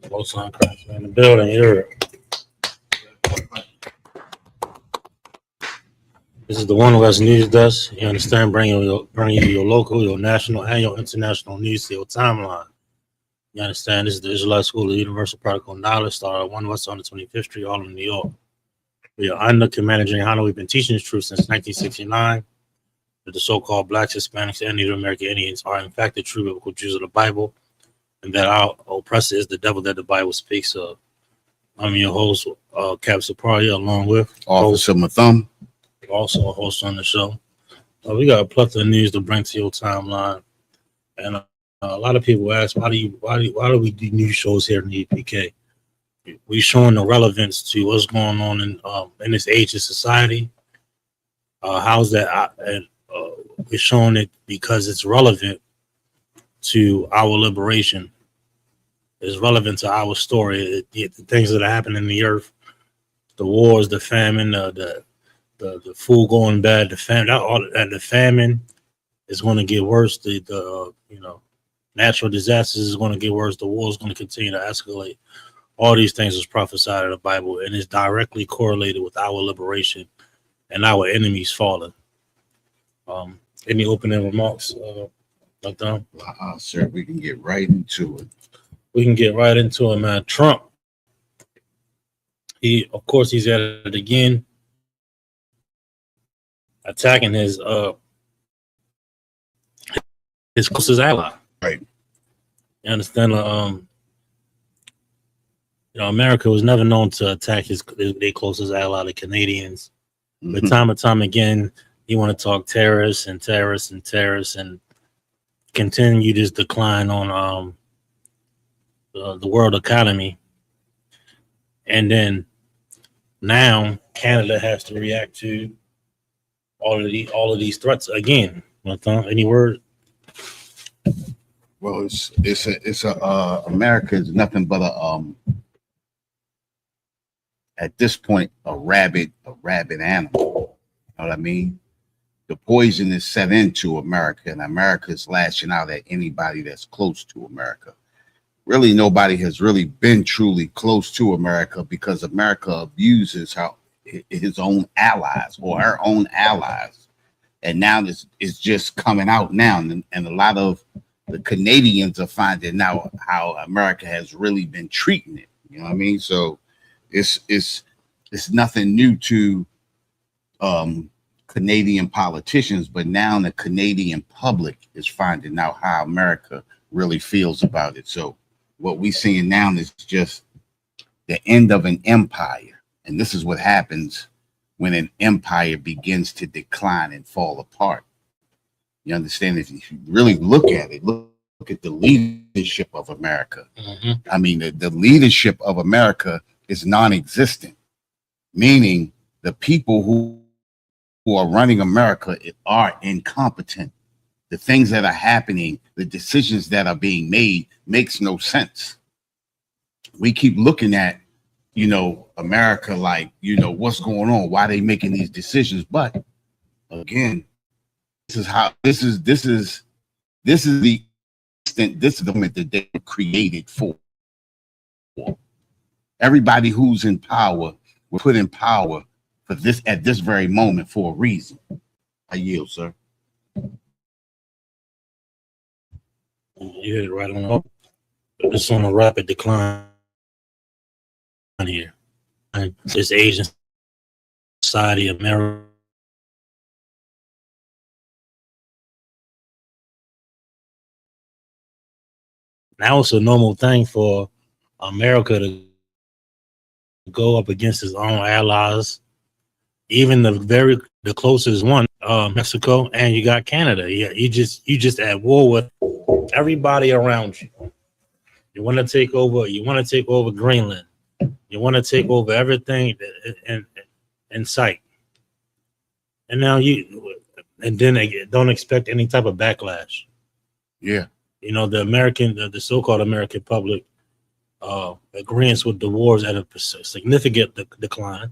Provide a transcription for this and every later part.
Most on Christ in the building. Europe. This is the One West News Desk. You understand? Bringing you your local, your national, and your international news to your timeline. You understand? This is the Israelite School of Universal Practical Knowledge, started at 1 West on the 25th Street, Harlem, New York. We are under Commander Jane Hanna. We've been teaching this truth since 1969. That the so-called blacks, Hispanics, and Native American Indians are in fact the true biblical Jews of the Bible, and that our oppressor is the devil that the Bible speaks of. I'm your host, Cap Saparia, along with Officer Mathum, also a host on the show. We got a plethora of news to bring to your timeline, and a lot of people ask, why do we do news shows here in the EPK? We're showing the relevance to what's going on in this age of society. How's that? We're showing it because it's relevant to our liberation. It's relevant to our story. The things that are happening in the earth, the wars, the famine, the food going bad, the famine is going to get worse. The natural disasters is going to get worse. The war is going to continue to escalate. All these things is prophesied in the Bible, and is directly correlated with our liberation and our enemies falling. Any opening remarks, Dr. Sir? We can get right into it. We can get right into it, man. Trump. Of course, he's at it again, attacking his closest ally. Right. You understand? America was never known to attack their closest ally, the Canadians. Mm-hmm. But time and time again, you want to talk tariffs and continue this decline on the world economy. And then now Canada has to react to all of these threats again. Any word? Well, America is nothing but at this point a rabid animal. You know what I mean? The poison is set into America, and America is lashing out at anybody that's close to America. Really, nobody has really been truly close to America because America abuses his own allies or her own allies. And now this is just coming out now. And a lot of the Canadians are finding out how America has really been treating it. You know what I mean? So it's nothing new to Canadian politicians, but now the Canadian public is finding out how America really feels about it. So what we're seeing now is just the end of an empire. And this is what happens when an empire begins to decline and fall apart. You understand? If you really look at it, look at the leadership of America. Mm-hmm. I mean, the leadership of America is non-existent, meaning the people who are running America are incompetent. The things that are happening, the decisions that are being made makes no sense. We keep looking at, America like, what's going on? Why are they making these decisions? But again, this is the moment that they were created for. Everybody who's in power was put in power for this at this very moment for a reason. I yield, sir. You hit it right on. It's on a rapid decline here. And this Asian society, America. Now it's a normal thing for America to go up against its own allies, even the closest one, Mexico, and you got Canada. Yeah, you just at war with everybody around you. You want to take over. You want to take over Greenland. You want to take over everything in sight. And now then they don't expect any type of backlash. Yeah. The so-called American public agrees with the wars at a significant decline.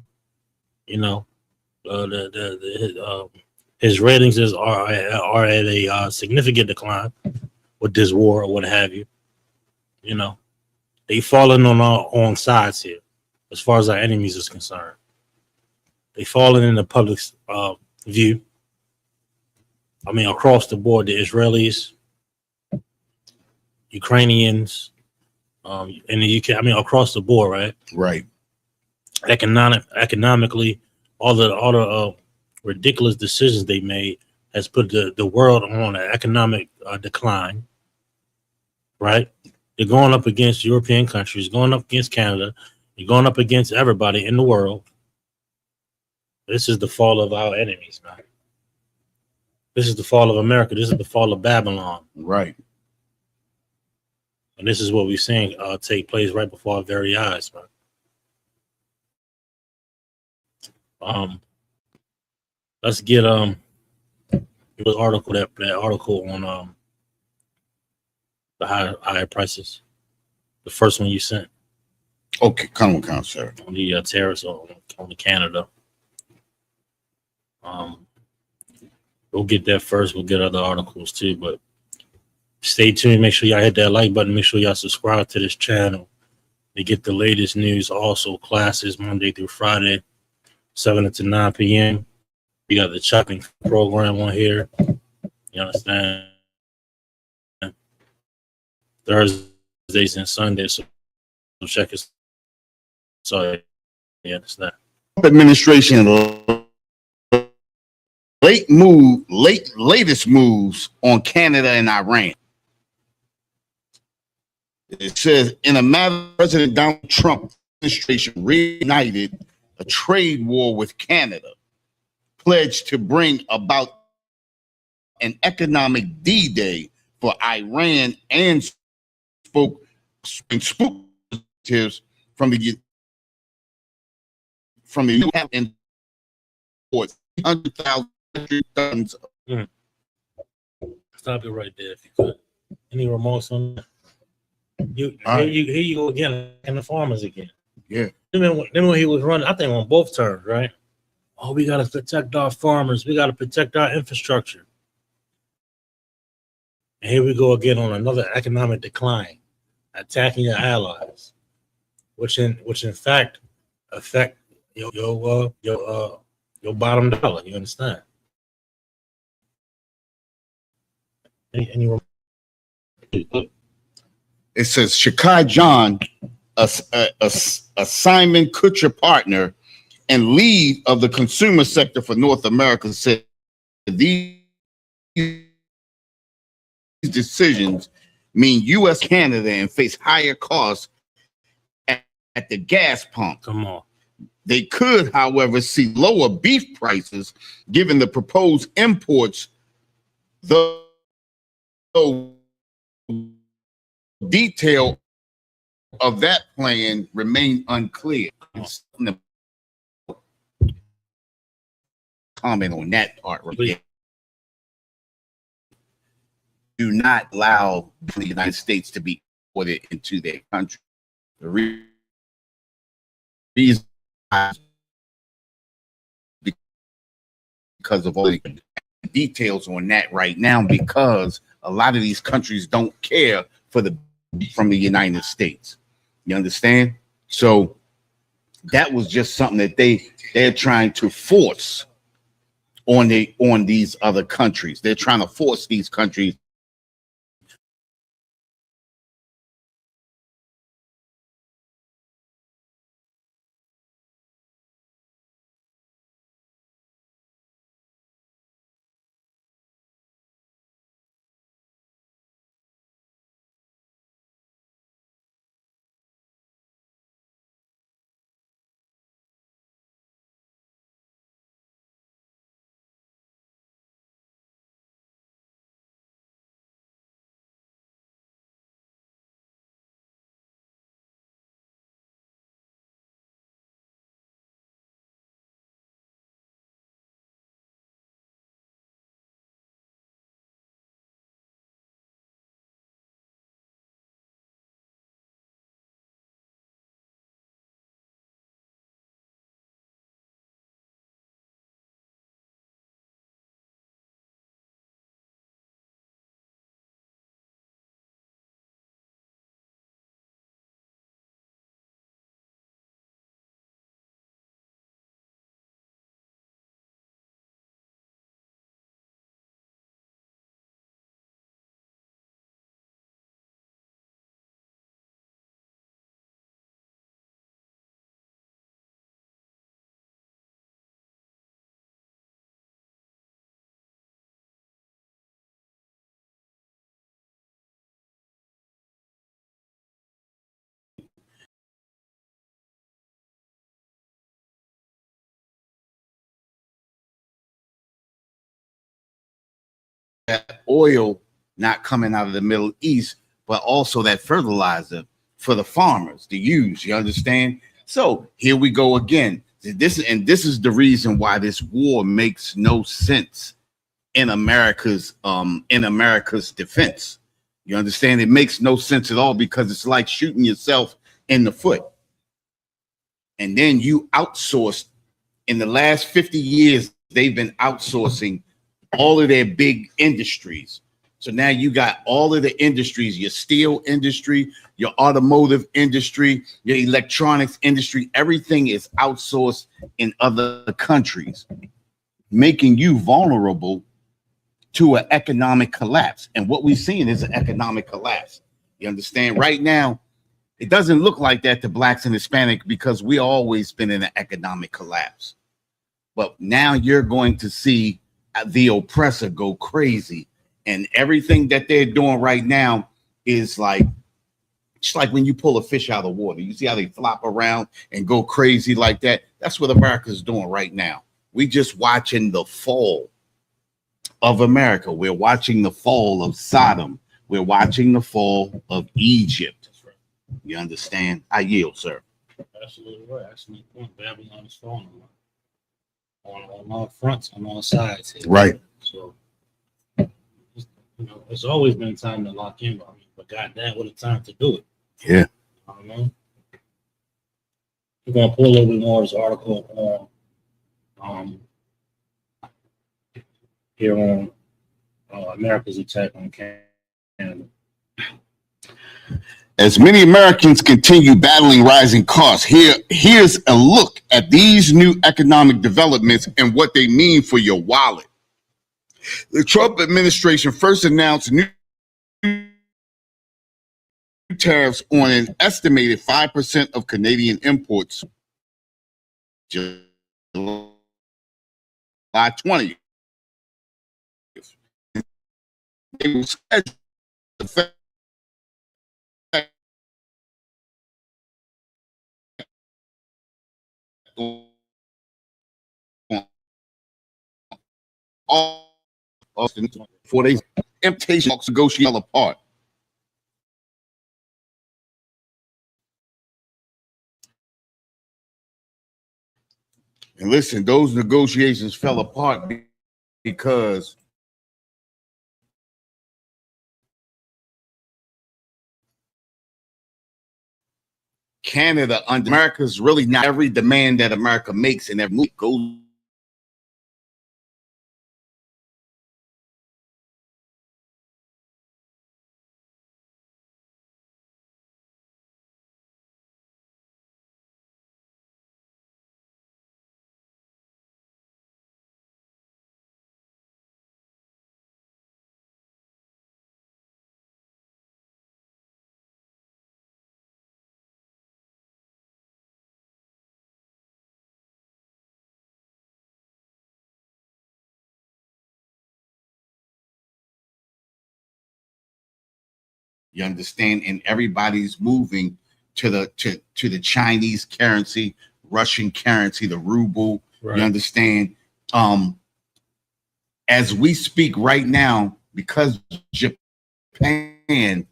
His ratings are at a significant decline with this war or what have you. You know, they falling on our own sides here, as far as our enemies is concerned. They falling in the public's view. I mean, across the board, the Israelis, Ukrainians, in the UK. I mean, across the board, right? Right. Economically, all the ridiculous decisions they made has put the world on an economic decline, right? They're going up against European countries, going up against Canada, you're going up against everybody in the world. This is the fall of our enemies, man. This is the fall of America. This is the fall of Babylon. Right. And this is what we're seeing take place right before our very eyes, man. Let's get the article that article on the higher prices. The first one you sent Okay, come on, sir. on the tariffs on the Canada. We'll get that first. We'll get other articles too, but stay tuned. Make sure y'all hit that like button. Make sure y'all subscribe to this channel to get the latest news. Also, classes Monday through Friday, 7 to 9 p.m. We got the chopping program on here. You understand? Thursdays and Sundays. So check us. So you understand? Administration latest moves on Canada and Iran. It says in a matter, President Donald Trump administration reignited a trade war with Canada, pledged to bring about an economic D-Day for Iran, and spoke from the U.S. and 300,000 tons. Stop it right there if you could. Any remorse on that? Here you go again, and the farmers again. Yeah. Then when he was running, I think on both terms, right? Oh, we got to protect our farmers. We got to protect our infrastructure. And here we go again on another economic decline, attacking your allies, which in fact affect your bottom dollar. You understand? It says Shakai John, a Simon Kucher partner and lead of the consumer sector for North America, said these decisions mean U.S. Canada and face higher costs at the gas pump. Come on. They could, however, see lower beef prices given the proposed imports, though detail of that plan remain unclear. Comment on that part. Right? Do not allow the United States to be imported into their country. The reason because of all the details on that right now, because a lot of these countries don't care from the United States. You understand? So that was just something that they're trying to force on these other countries. They're trying to force these countries that oil not coming out of the Middle East, but also that fertilizer for the farmers to use. You understand? So here we go again. This is the reason why this war makes no sense in America's defense. You understand? It makes no sense at all because it's like shooting yourself in the foot. And then you outsourced. In the last 50 years, they've been outsourcing all of their big industries. So now you got all of the industries, your steel industry, your automotive industry, your electronics industry, everything is outsourced in other countries, making you vulnerable to an economic collapse. And what we're seeing is an economic collapse. You understand? Right now, it doesn't look like that to blacks and Hispanic because we always been in an economic collapse. But now you're going to see the oppressor go crazy. And everything that they're doing right now is like, it's like when you pull a fish out of the water. You see how they flop around and go crazy like that? That's what America's doing right now. We just watching the fall of America. We're watching the fall of Sodom. We're watching the fall of Egypt. You understand? I yield, sir. Absolutely right. Absolutely point. Babylon is falling on all fronts, on all sides here. Right. So, you know, it's always been time to lock in, but goddamn, what a time to do it. Yeah. I don't know. We're gonna pull a little bit more of this article on here on America's attack on Canada. As many Americans continue battling rising costs, here's a look at these new economic developments and what they mean for your wallet. The Trump administration first announced new tariffs on an estimated 5% of Canadian imports July 20th. They will affect all of 4 days. Temptation negotiate apart. And listen, those negotiations fell apart because Canada, under America's really not every demand that America makes and every move goes. You understand? And everybody's moving to the Chinese currency, Russian currency, the ruble. Right. You understand? As we speak right now, because Japan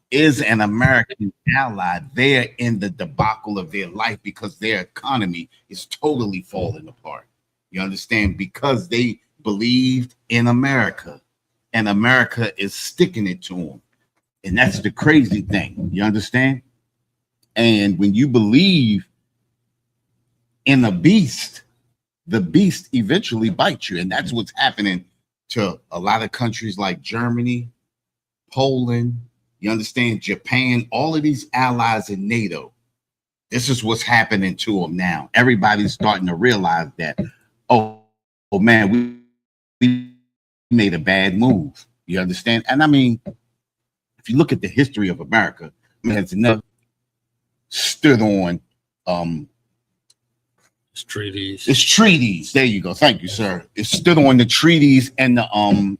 is an American ally, they're in the debacle of their life because their economy is totally falling apart. You understand? Because they believed in America, and America is sticking it to them. And that's the crazy thing. You understand? And when you believe in a beast, the beast eventually bites you. And that's what's happening to a lot of countries like Germany, Poland, you understand, Japan, all of these allies in NATO. This is what's happening to them now. Everybody's starting to realize that, oh man, we made a bad move. You understand? And I mean, if you look at the history of America, it has never stood on it's treaties. It's treaties. There you go. Thank you, sir. It stood on the treaties and the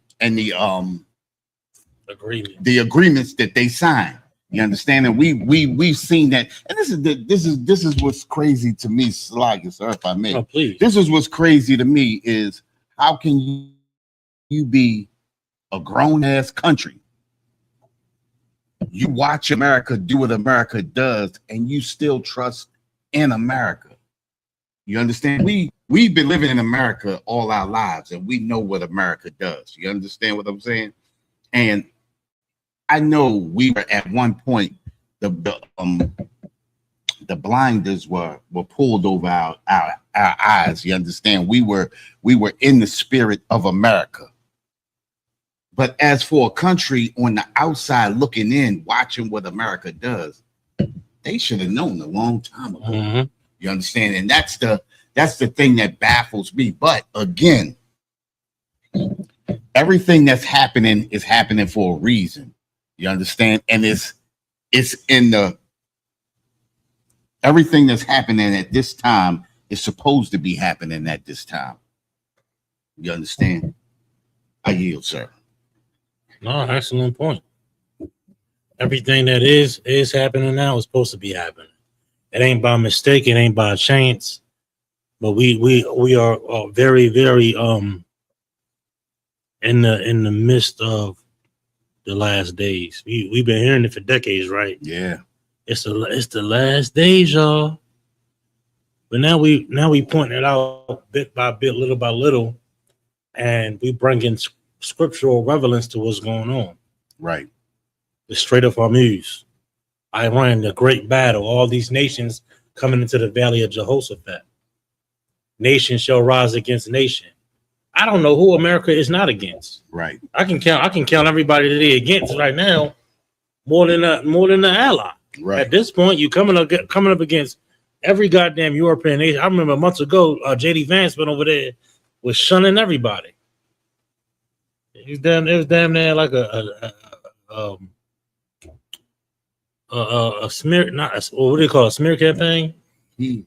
agreements that they signed. You understand? And we've seen that. And this is what's crazy to me, Slagia, sir, if I may. Oh, please. This is what's crazy to me is how can you be a grown ass country. You watch America do what America does, and you still trust in America. You understand? We've been living in America all our lives, and we know what America does. You understand what I'm saying? And I know we were at one point the blinders were pulled over our eyes. You understand? We were in the spirit of America. But as for a country on the outside looking in, watching what America does, they should have known a long time ago. Mm-hmm. You understand? And that's the thing that baffles me. But again, everything that's happening is happening for a reason. You understand? And it's in the everything that's happening at this time is supposed to be happening at this time. You understand? I yield, sir. No, excellent point. Everything that is happening now is supposed to be happening. It ain't by mistake. It ain't by chance. But we are very, very in the midst of the last days. We've been hearing it for decades, right? Yeah. It's the last days, y'all. But now we point it out bit by bit, little by little, and we bring in scriptural relevance to what's going on. Right. The Strait of Hormuz, Iran, the great battle, all these nations coming into the valley of Jehoshaphat. Nation shall rise against nation. I don't know who America is not against. Right. I can count everybody that they against right now more than the ally. Right. At this point, you coming up against every goddamn European nation. I remember months ago, JD Vance went over there, was shunning everybody. It was damn near like a smear, what do you call it, a smear campaign? He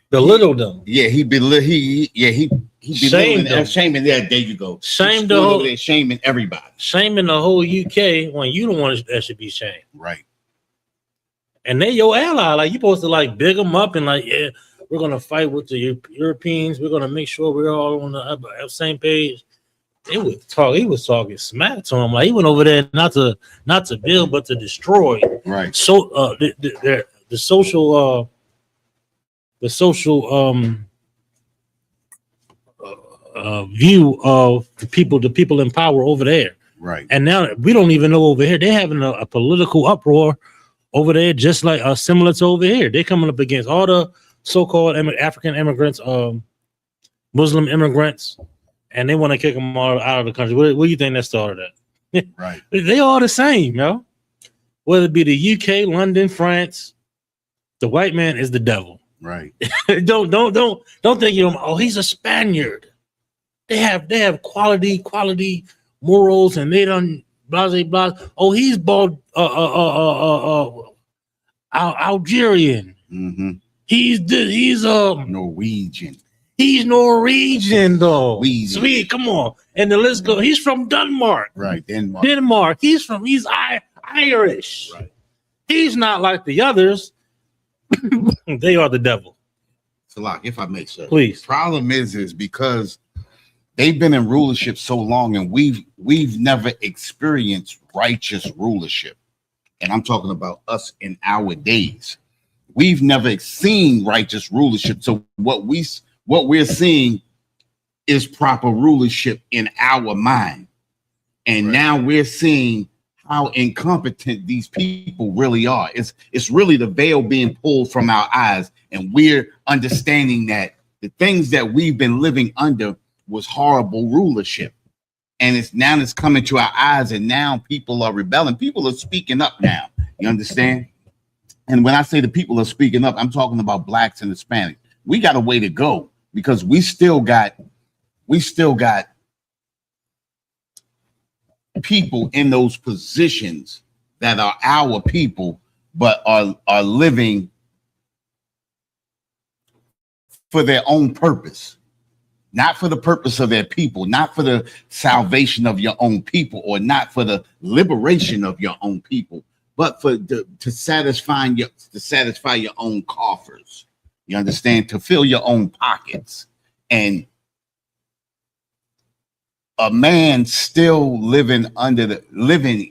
belittled them. Yeah, he Shamed them. shaming. Yeah, there you go. Shamed the whole, shaming everybody. Shaming the whole UK when you the one that should be shamed. Right. And they your ally. Like, you supposed to like big them up and like, yeah, we're gonna fight with the Europeans. We're gonna make sure we're all on the same page. He was talking smack to him. Like, he went over there not to build but to destroy. Right. So the social view of the people in power over there. Right. And now we don't even know over here. They're having a political uproar over there, just like similar to over here. They're coming up against all the so-called African immigrants, Muslim immigrants, and they want to kick them all out of the country. What do you think that started at? Right. They all the same, yo. Whether it be the UK, London, France, the white man is the devil. Right. don't think he's a Spaniard. They have quality morals, and they don't blah. Oh, he's bald Algerian. Mm-hmm. He's Norwegian. He's Norwegian though. Sweet, come on. And the list goes. He's from Denmark. Right, Denmark. He's Irish. Right. He's not like the others. They are the devil. Salak, if I may, sir. Please. Problem is because they've been in rulership so long, and we've never experienced righteous rulership. And I'm talking about us in our days. We've never seen righteous rulership. So what we're seeing is proper rulership in our mind. And now we're seeing how incompetent these people really are. It's really the veil being pulled from our eyes, and we're understanding that the things that we've been living under was horrible rulership. And it's coming to our eyes, and now people are rebelling. People are speaking up now. You understand? And when I say the people are speaking up, I'm talking about blacks and Hispanics. We got a way to go, because we still got people in those positions that are our people, but are living for their own purpose, not for the purpose of their people, not for the salvation of your own people, or not for the liberation of your own people, but to satisfy your own coffers. You understand? To fill your own pockets. And a man still living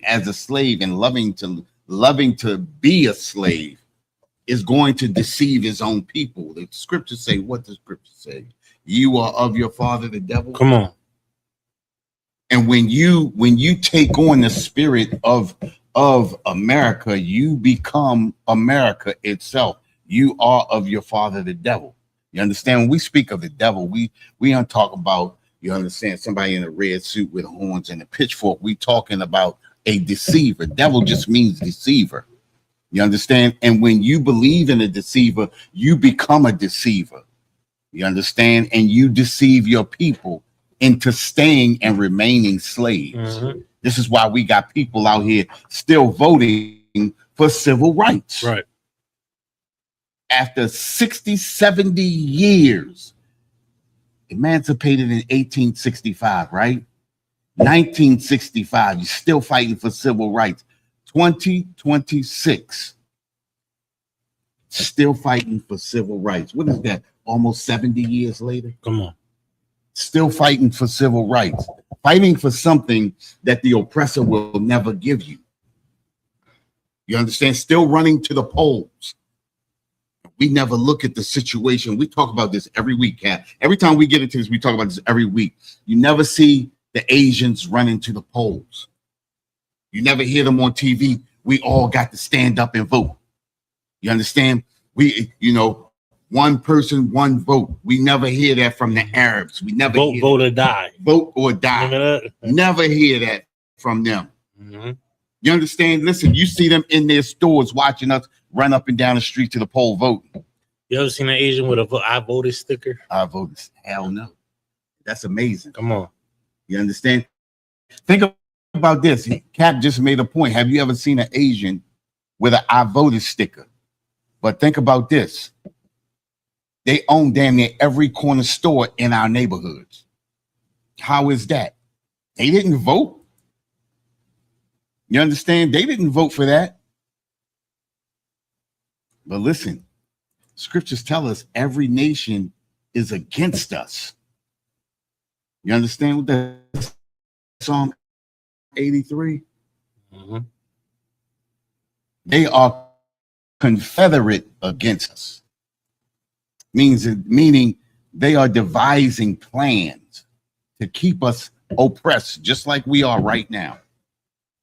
as a slave and loving to be a slave is going to deceive his own people. The scriptures say, what does scripture say? You are of your father the devil. Come on. And when you take on the spirit of America, you become America itself. You are of your father the devil. You understand? When we speak of the devil, we don't talk about, you understand, somebody in a red suit with horns and a pitchfork. We talking about a deceiver. Devil just means deceiver. You understand? And when you believe in a deceiver, you become a deceiver. You understand? And you deceive your people into staying and remaining slaves. Mm-hmm. This is why we got people out here still voting for civil rights. Right. After 60, 70 years, emancipated in 1865, right? 1965, you're still fighting for civil rights. 2026, still fighting for civil rights. What is that? Almost 70 years later? Come on. Still fighting for civil rights, fighting for something that the oppressor will never give you. You understand? Still running to the polls. We never look at the situation. We talk about this every week, Kat. Every time we get into this, we talk about this every week. You never see the Asians running to the polls. You never hear them on TV. We all got to stand up and vote. You understand? One person, one vote. We never hear that from the Arabs. We never vote or die. Vote or die. Never hear that from them. Mm-hmm. You understand? Listen, you see them in their stores watching us run up and down the street to the poll voting. You ever seen an Asian with a I voted sticker? I voted. Hell no. That's amazing. Come on. You understand? Think about this. Cap just made a point. Have you ever seen an Asian with an I voted sticker? But think about this. They own damn near every corner store in our neighborhoods. How is that? They didn't vote. You understand? They didn't vote for that. But listen, scriptures tell us every nation is against us. You understand what that Psalm 83? Mm-hmm. They are confederate against us. Meaning they are devising plans to keep us oppressed, just like we are right now.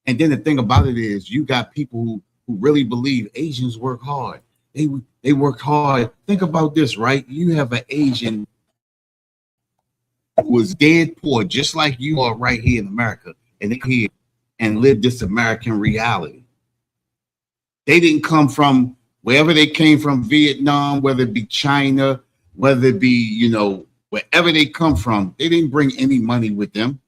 And then the thing about it is, you got people who really believe Asians work hard. They work hard. Think about this, right? You have an Asian who was dead poor, just like you are right here in America, and they here and live this American reality. They didn't come from wherever they came from, Vietnam, whether it be China, whether it be, wherever they come from, they didn't bring any money with them.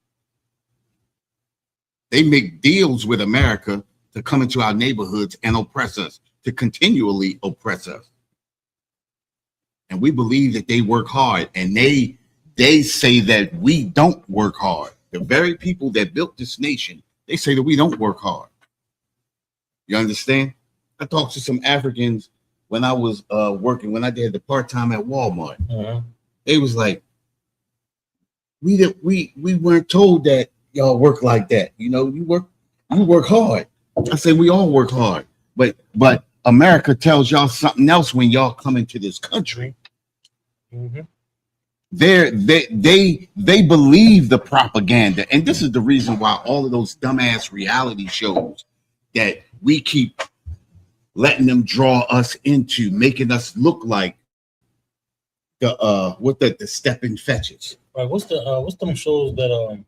They make deals with America to come into our neighborhoods and oppress us, to continually oppress us. And we believe that they work hard, and they say that we don't work hard. The very people that built this nation, they say that we don't work hard. You understand? I talked to some Africans when I was working, when I did the part-time at Walmart. Mm-hmm. They was like, we weren't told that y'all work like that. You work hard. I say we all work hard, but America tells y'all something else when y'all come into this country. Mm-hmm. They believe the propaganda, and this is the reason why all of those dumbass reality shows that we keep letting them draw us into, making us look like the stepping fetches. Right. What's them shows that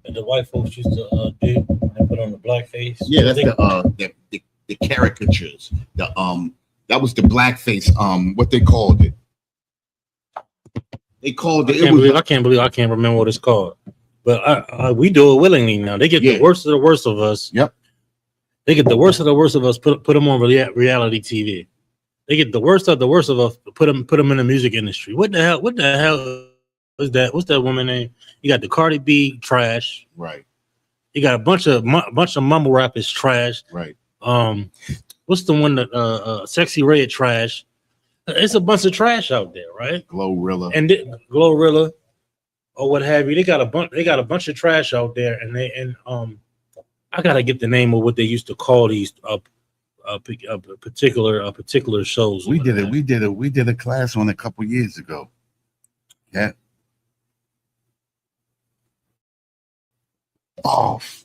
the white folks used to do when they put on the blackface? Yeah, that's the caricatures. That was the blackface. What they called it? They called it. I can't believe I can't remember what it's called. But we do it willingly now. They get the worst of the worst of us. Yep. They get the worst of the worst of us. Put them on reality TV. They get the worst of the worst of us. Put them in the music industry. What the hell is that? What's that woman name? You got the Cardi B trash. Right. You got a bunch of mumble rap is trash. Right. What's the one that Sexy Red trash? It's a bunch of trash out there, right? Glorilla. And Glorilla. or what have you. They got a bunch. They got a bunch of trash out there, and I gotta get the name of what they used to call these particular shows. We did a class on a couple years ago. Yeah. Off.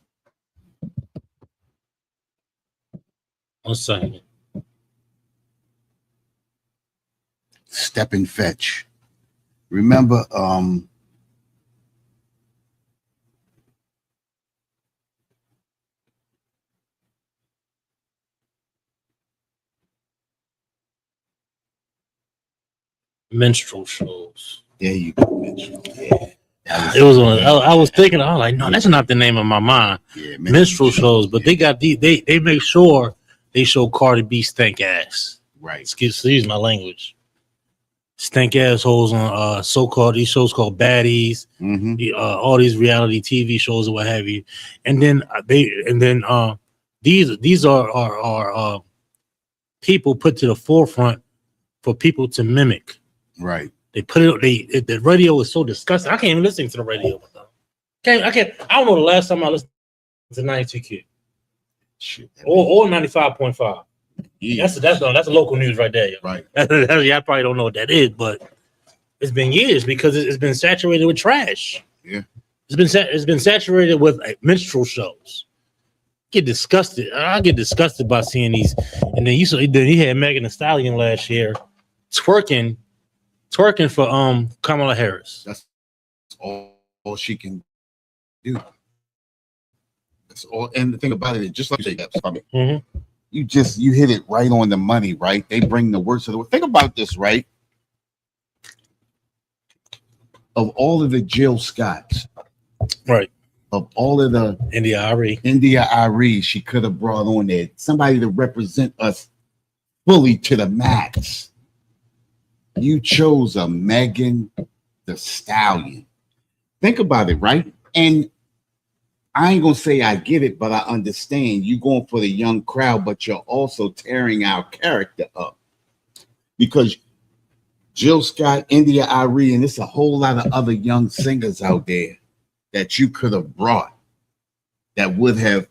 1 second. Step and fetch. Remember, Minstrel shows. there you go, Mitchell. Yeah. It was on. I was thinking. I was like, no, that's not the name of my mind. Yeah, Minstrel shows, but they got they make sure they show Cardi B stank ass. Right. Excuse my language. Stank assholes on so-called these shows called baddies, all these reality TV shows or what have you, and then these are people put to the forefront for people to mimic. Right. They put it. The radio is so disgusting. I can't even listen to the radio. I can't. I don't know the last time I listened to 92Q or 95.5. Yeah. That's a local news right there. Yo. Right. I probably don't know what that is, but it's been years because it's been saturated with trash. Yeah. It's been saturated with minstrel shows. I get disgusted by seeing these. And then you had Megan Thee Stallion last year twerking for Kamala Harris. That's all she can do. That's all. And the thing about it is, just like you say, you hit it right on the money, right? They bring the worst of the worst. Think about this, right? Of all of the Jill Scotts, right? Of all of the India Ari, she could have brought on there somebody to represent us fully to the max. You chose a Megan Thee Stallion. Think about it, right? And I ain't gonna say I get it, but I understand you going for the young crowd, but you're also tearing our character up because Jill Scott, India Ari, and there's a whole lot of other young singers out there that you could have brought that would have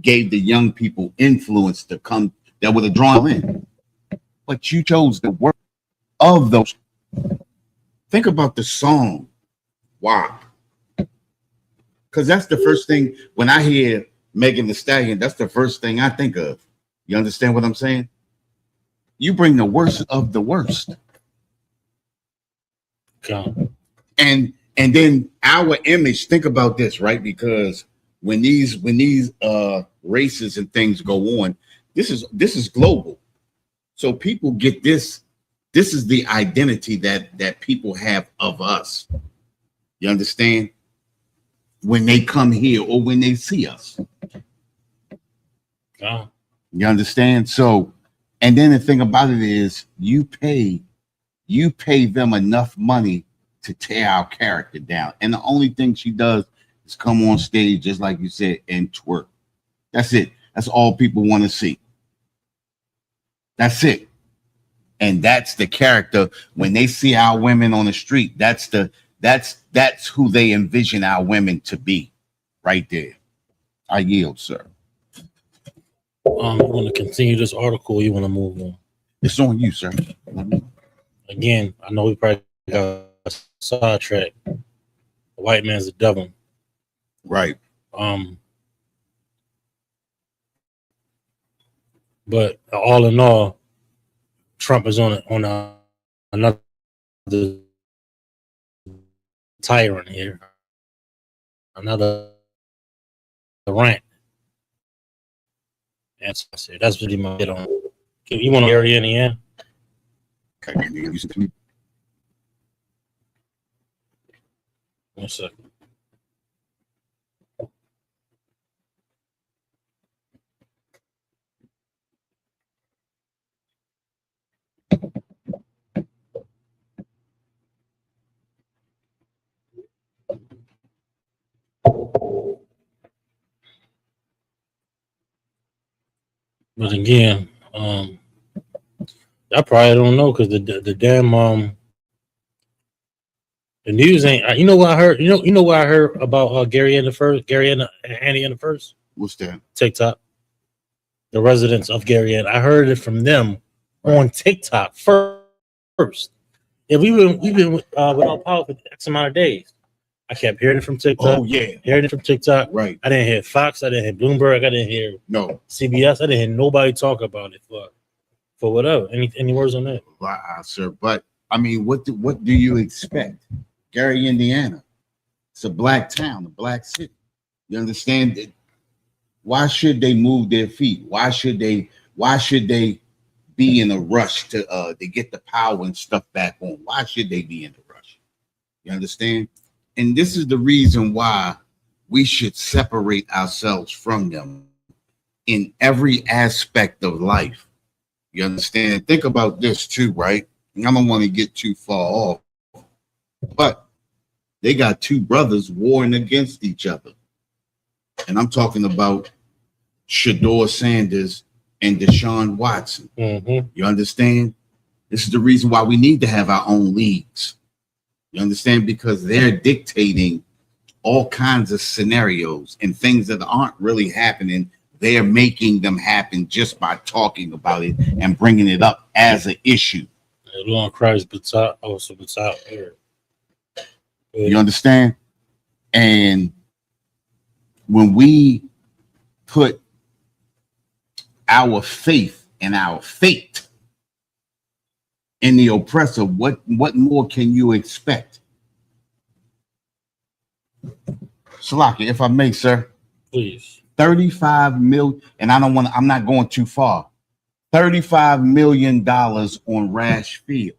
gave the young people influence to come that would have drawn in. But you chose the work of those. Think about the song. Wow. Because that's the first thing when I hear Megan Thee Stallion, that's the first thing I think of. You understand what I'm saying? You bring the worst of the worst. God. And then our image, think about this, right? Because when these races and things go on, this is global. So people get this. This is the identity that people have of us. You understand? When they come here or when they see us. Yeah. You understand? So, and then the thing about it is you pay them enough money to tear our character down. And the only thing she does is come on stage, just like you said, and twerk. That's it. That's all people want to see. That's it. And that's the character. When they see our women on the street, that's who they envision our women to be, right there. I yield, sir. You want to continue this article? Or you want to move on? It's on you, sir. Again, I know we probably got sidetracked. The white man's the devil, right? But all in all, Trump is on another tyrant here, another rant. And so that's what he might get on. You want to area in the end? Okay, you 1 second. But again, I probably don't know because the damn the news ain't. You know what I heard? You know what I heard about Gary and the first, Gary and Annie and the first What's that? TikTok. The residents of Gary and I heard it from them on TikTok first. Yeah, we've been without power for X amount of days. I kept hearing it from TikTok. Oh yeah, Hearing it from TikTok. right. I didn't hear Fox. I didn't hear Bloomberg. I didn't hear No, CBS. I didn't hear nobody talk about it for whatever. Any words on that? sir. But I mean, what do you expect? Gary, Indiana. It's a black town, a black city. You understand that? Why should they move their feet? Why should they be in a rush to get the power and stuff back on? Why should they be in a rush? You understand? And this is the reason why we should separate ourselves from them in every aspect of life. You understand? Think about this too, right? And I don't want to get too far off, but they got two brothers warring against each other. And I'm talking about Shador Sanders and Deshaun Watson. Mm-hmm. You understand? This is the reason why we need to have our own leagues. You understand? Because they're dictating all kinds of scenarios and things that aren't really happening. They're making them happen just by talking about it and bringing it up as an issue. Long cries, but also out here. You understand? And when we put our faith and our fate in the oppressor, what more can you expect? Salaki, if I may, sir. Please. 35 million, and I'm not going too far. $35 million on Rash Field.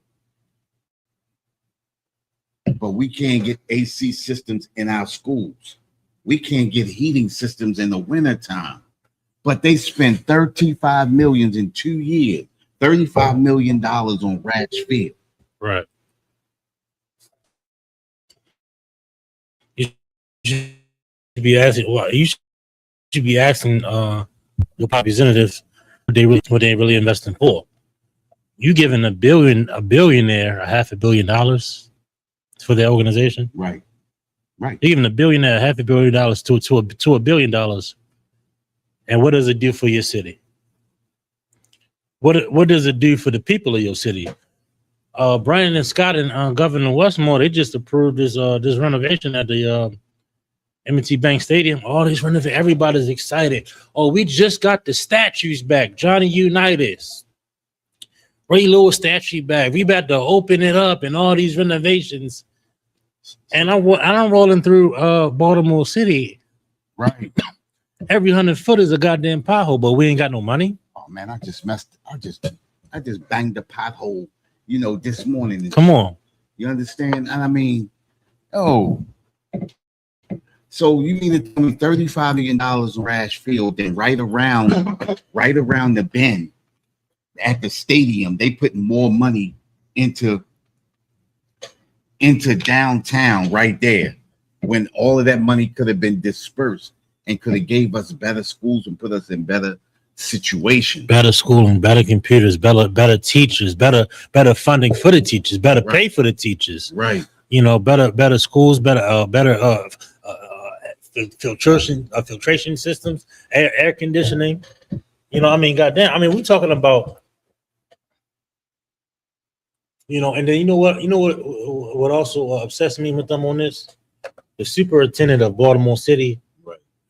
But we can't get AC systems in our schools. We can't get heating systems in the wintertime. But they spent $35 million in 2 years. $35 million on Rash Field. Right. You should be asking. Well, you should be asking your representatives what they really investing for. You giving a billionaire $500 million for their organization. Right. Right. You're giving a billionaire $500 million to $1 billion. And what does it do for your city? What does it do for the people of your city? Brian and Scott and Governor Westmore, they just approved this renovation at the M&T Bank Stadium. All this renovation, everybody's excited. Oh, we just got the statues back. Johnny Unitas, Ray Lewis statue back. We about to open it up and all these renovations. And I'm rolling through Baltimore City. Right. Every 100 foot is a goddamn pothole, but we ain't got no money. Oh man, I just banged the pothole, this morning. Come on. You understand? And I mean, so you mean to tell me $35 million on Rash Field, then right around the bend at the stadium, they put more money into downtown right there, when all of that money could have been dispersed and could have gave us better schools and put us in better situations. Better schooling, better computers, better teachers, better funding for the teachers, better pay for the teachers. Right. Better schools, better filtration systems, air conditioning. Goddamn. We talking about, and then what also obsessed me with them on this? The superintendent of Baltimore City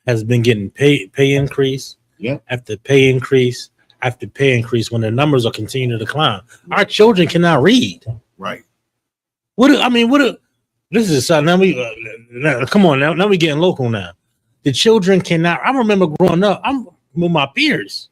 has been getting pay increase after pay increase after pay increase when the numbers are continuing to decline. Our children cannot read. Right. This is something. Come on now we getting local now. The children cannot. I remember growing up, I'm with my peers.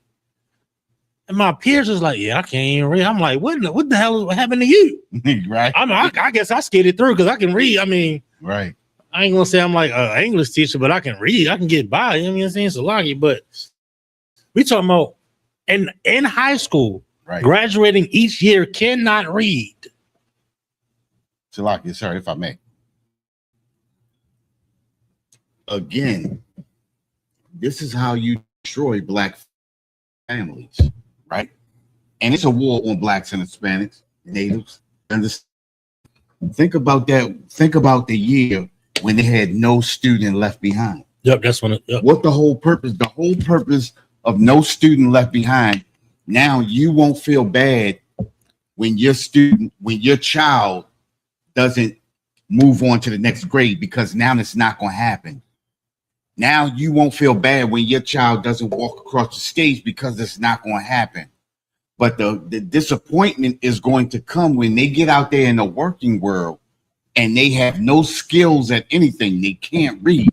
And my peers was like, yeah, I can't even read. I'm like, what the hell happened to you? Right. I guess I skated through because I can read. Right. I ain't gonna say I'm like an English teacher, but I can read. I can get by. You know what I'm saying? It's a lucky, but we talking about in high school, graduating each year cannot read. Salaki, sorry if I may. Again, this is how you destroy black families, right? And it's a war on blacks and Hispanics, natives. Understand? Think about that. Think about the year when they had no student left behind. Yep, that's when. What the whole purpose? The whole purpose of no student left behind. Now you won't feel bad when your child doesn't move on to the next grade, because now it's not going to happen. Now you won't feel bad when your child doesn't walk across the stage, because it's not going to happen. But the disappointment is going to come when they get out there in the working world and they have no skills at anything. They can't read.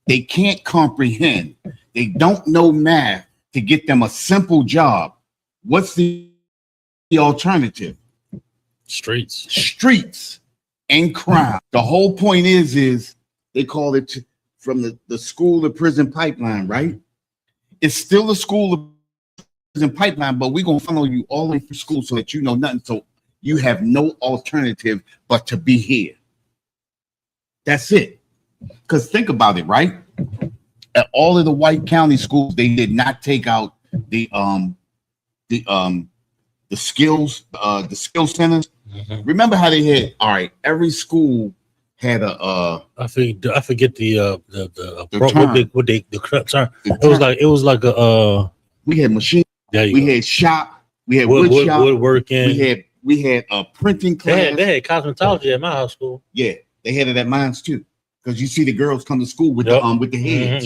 They can't comprehend. They don't know math to get them a simple job. What's the alternative? Streets and crime. The whole point is they call it from the school to prison pipeline, right? It's still a school of prison pipeline, but we're going to funnel you all the way through school so that you know nothing. So you have no alternative but to be here. That's it. Because think about it, right? At all of the white county schools, they did not take out the skills centers. Mm-hmm. Remember how they had, all right, every school had a I forget the term. It was like a we had machine, we had shop, we had woodworking, we had a printing class. They had cosmetology at my high school. Yeah, they had it at mine too. Because you see the girls come to school with the heads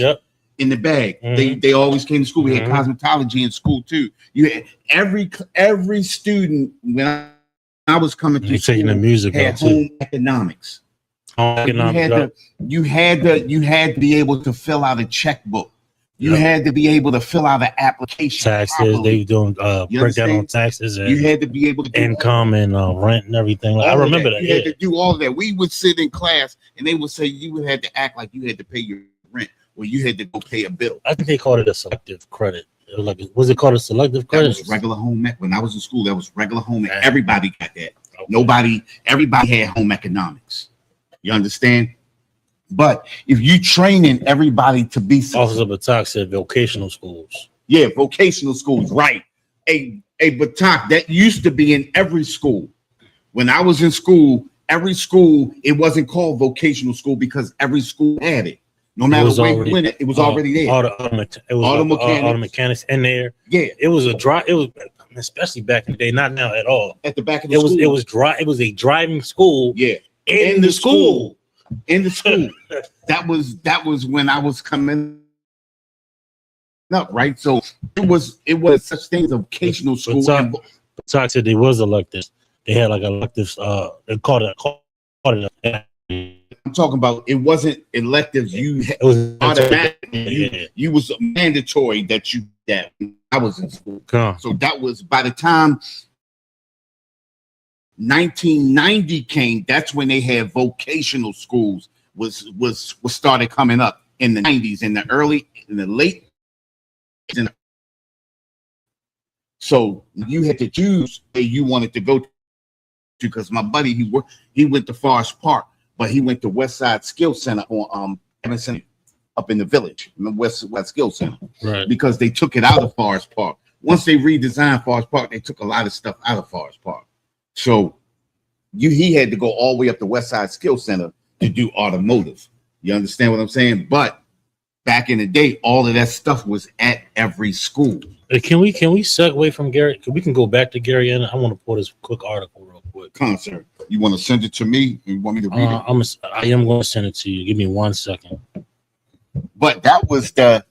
in the bag. Mm-hmm. They always came to school. We had cosmetology in school too. You had every student when I was coming to school the music had home economics. You had to be able to fill out a checkbook. You had to be able to fill out an application. Taxes, properly. They doing breakdown on taxes, and you had to be able to do income and rent and everything. I remember that. You had to do all of that. We would sit in class and they would say you would have to act like you had to pay your rent or you had to go pay a bill. I think they called it a selective credit. It was like, was it called a selective credit? That was regular home ec. When I was in school, that was regular home ec. Everybody got that. Okay. Everybody had home economics. You understand? But if you training everybody to be Officer Batak said vocational schools. Yeah, vocational schools, right. A Batak, that used to be in every school. When I was in school, every school, it wasn't called vocational school because every school had it. No matter where you went, it was already there. Auto mechanics in there. Yeah. It was especially back in the day, not now at all. At the back of the school. It was a driving school. Yeah. In the school. In the school. that was when I was coming up, right? So it was such things of vocational school. Talk said there was electives. They had like electives. They called it. I'm talking about it wasn't electives. It was automatic. You was mandatory that I was in school. So that was by the time 1990 came, that's when they had vocational schools was started coming up in the 90s, in the late. So you had to choose where you wanted to go to, because my buddy he went to Forest Park, but he went to West Side Skill Center on Emerson up in the village, the West Skill Center, right? Because they took it out of Forest Park. Once they redesigned Forest Park, they took a lot of stuff out of Forest Park. So he had to go all the way up to West Side Skill Center to do automotive. You understand what I'm saying? But back in the day, all of that stuff was at every school. Can we segue from Gary? We can go back to Gary, and I want to pull this quick article real quick. Concert. You want to send it to me? You want me to read it? I am going to send it to you. Give me 1 second. But that was the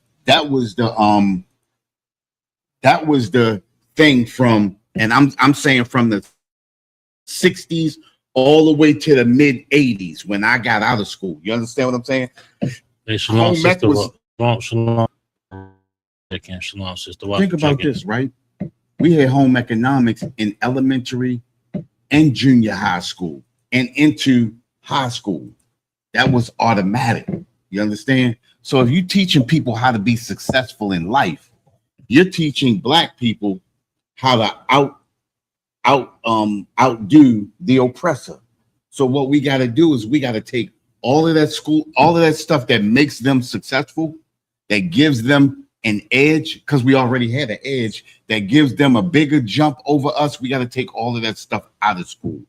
thing from, and I'm saying from the 60s all the way to the mid 80s when I got out of school. You understand what I'm saying? Hey, Shalom, sister. Shalom, sister. Think about this, right? We had home economics in elementary and junior high school and into high school. That was automatic. You understand? So if you're teaching people how to be successful in life, you're teaching black people how to outdo the oppressor. So what we got to do is we got to take all of that stuff that makes them successful, that gives them an edge, because we already had an edge that gives them a bigger jump over us. We got to take all of that stuff out of school.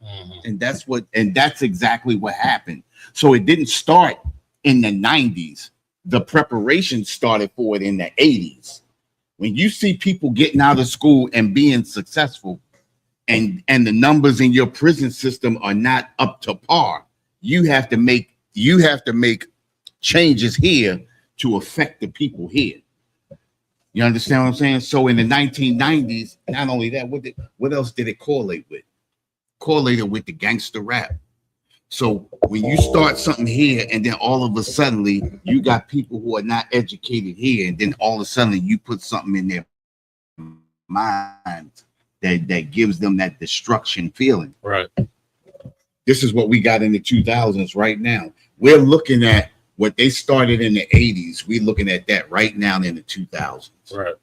And that's exactly what happened. So it didn't start in the 90s. The preparation started for it in the 80s. When you see people getting out of school and being successful, and the numbers in your prison system are not up to par, you have to make changes here to affect the people here. You understand what I'm saying? So in the 1990s, not only that, what else did it correlate with? Correlated with the gangster rap. So when you start something here, and then all of a sudden you got people who are not educated here, and then all of a sudden you put something in their mind that gives them that destruction feeling. Right. This is what we got in the 2000s right now. We're looking at what they started in the 80s. We're looking at that right now in the 2000s. Right.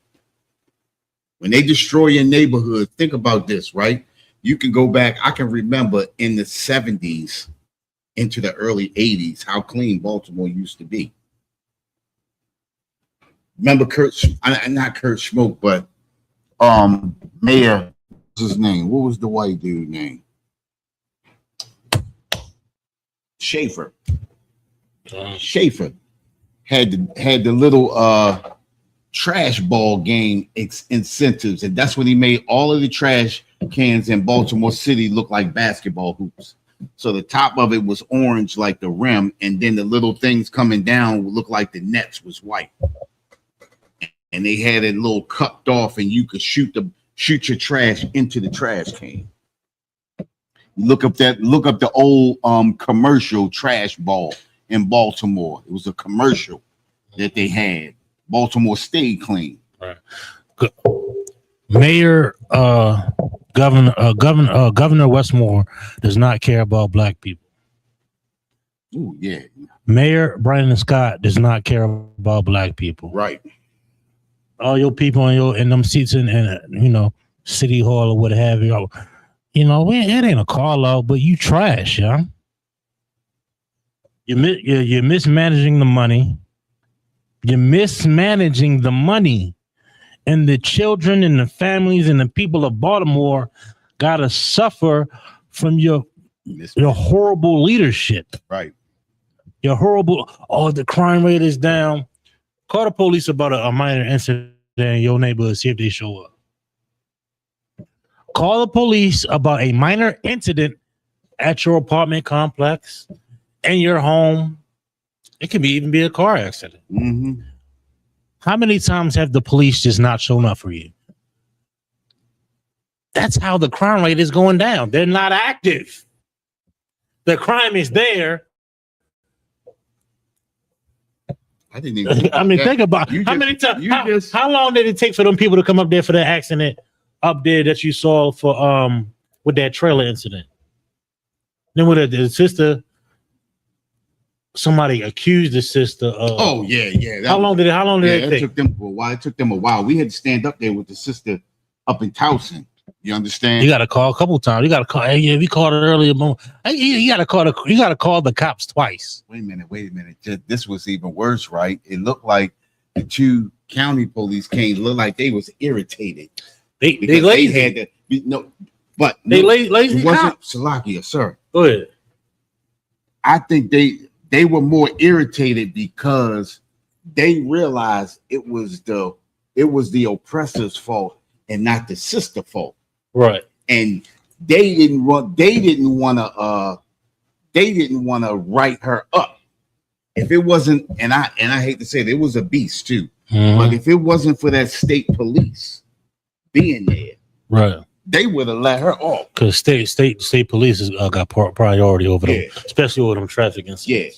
When they destroy your neighborhood, think about this, right? You can go back. I can remember in the 70s into the early 80s how clean Baltimore used to be. Remember not Kurt Schmoke, but Mayor, what's his name? What was the white dude name? Schaefer. Schaefer had the little trash ball game incentives, and that's when he made all of the trash cans in Baltimore City look like basketball hoops. So the top of it was orange like the rim, and then the little things coming down would look like the nets was white. And they had it a little cupped off, and you could shoot your trash into the trash can. Look up the old commercial trash ball in Baltimore. It was a commercial that they had. Baltimore stayed clean. Right. Mayor Governor Westmore does not care about black people. Ooh, yeah. Mayor Brandon Scott does not care about black people. Right. All your people in them seats in City Hall or what have you. It ain't a call out, but you trash, yeah. You're mismanaging the money. You're mismanaging the money, and the children and the families and the people of Baltimore gotta suffer from your horrible leadership. Right. Your horrible. Oh, the crime rate is down. Call the police about a minor incident in your neighborhood. See if they show up. Call the police about a minor incident at your apartment complex, in your home. It can even be a car accident. Mm-hmm. How many times have the police just not shown up for you? That's how the crime rate is going down. They're not active. The crime is there. I didn't even. I mean, think about how many times. How long did it take for them people to come up there for that accident up there that you saw for with that trailer incident? Then with the sister, somebody accused the sister of. Oh yeah. How long did it take? Took them a while. It took them a while. We had to stand up there with the sister up in Towson. You understand? You got to call a couple times. You got to call. Hey, yeah, we called it earlier. You got to call You got to call the cops twice. Wait a minute. This was even worse, right? It looked like the two county police came. Looked like they was irritated. They lazy. They had to they lazy. It wasn't Salakia, sir. Go ahead. I think they were more irritated because they realized it was the oppressor's fault and not the sister fault. Right. And they didn't want to write her up. If it wasn't, and I hate to say it was a beast too. Mm-hmm. But if it wasn't for that state police being there, right, they would have let her off. Because state police has got priority over them, especially over them traffic incidents. Yeah,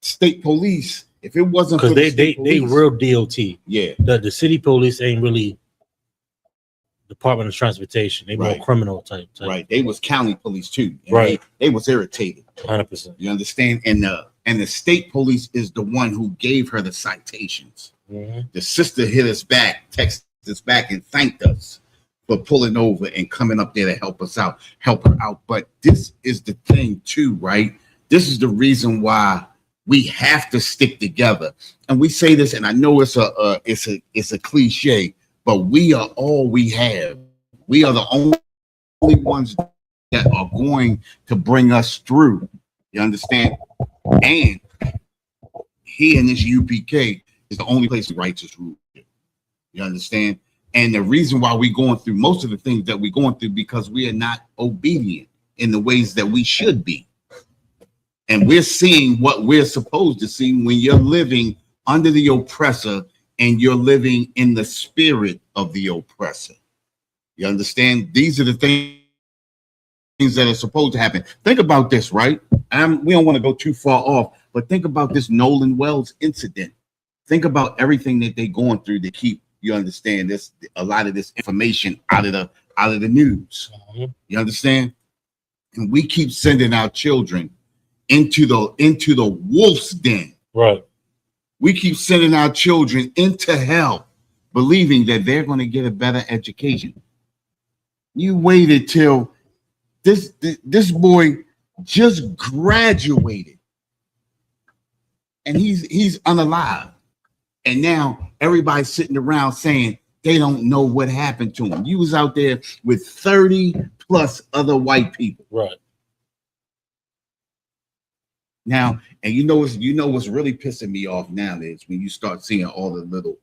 state police. If it wasn't because they police, real DOT. Yeah, the city police ain't really Department of Transportation. They more criminal type. Right. They was county police too. Right. They was irritated. 100%. You understand? And the state police is the one who gave her the citations. Mm-hmm. The sister hit us back, texted us back, and thanked us for pulling over and coming up there to help her out. But this is the thing too, right? This is the reason why We have to stick together. And we say this, and I know it's a cliche, but we are all we have. We are the only ones that are going to bring us through. You understand? And here in this UPK is the only place the righteous rule. You understand? And the reason why we're going through most of the things that we're going through because we are not obedient in the ways that we should be. And we're seeing what we're supposed to see when you're living under the oppressor and you're living in the spirit of the oppressor. You understand? These are the things that are supposed to happen. Think about this, right? We don't want to go too far off, but think about this Nolan Wells incident. Think about everything that they're going through to keep, you understand, this a lot of this information out of the news. You understand? And we keep sending our children into the wolf's den. Right. We keep sending our children into hell, believing that they're going to get a better education. You waited till this boy just graduated, and he's unalive, and now everybody's sitting around saying they don't know what happened to him. You was out there with 30 plus other white people. Right. Now, and you know what's really pissing me off now is when you start seeing all the little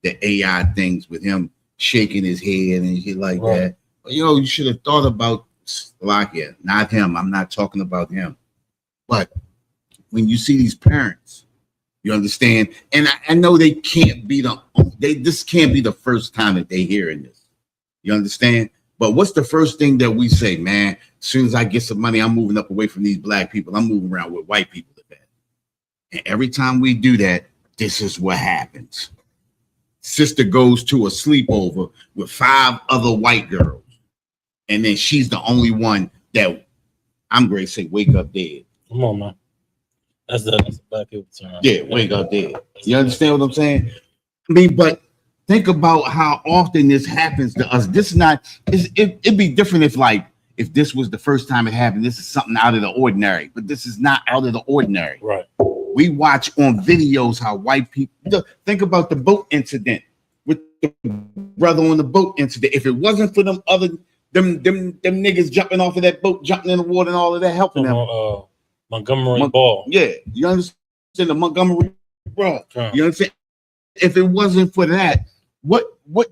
the AI things with him shaking his head and shit like that. You know, you should have thought about Slovakia, not him. I'm not talking about him. But when you see these parents, you understand, and I know they can't be this can't be the first time that they hearing this. You understand? But what's the first thing that we say, man? As soon as I get some money, I'm moving up away from these black people. I'm moving around with white people to bed. And every time we do that, this is what happens. Sister goes to a sleepover with 5 other white girls. And then she's the only one that I'm going to say, wake up dead. Come on, man. That's the black people term. Yeah, wake up dead. You understand what I'm saying? I mean, but think about how often this happens to us. This is not, it'd be different if this was the first time it happened. This is something out of the ordinary, but this is not out of the ordinary. Right. We watch on videos how white people, think about the boat incident with the brother on the boat incident. If it wasn't for them niggas jumping off of that boat, jumping in the water and all of that, helping them. Montgomery Ball. Yeah, you understand the Montgomery Ball. You understand? If it wasn't for that, what were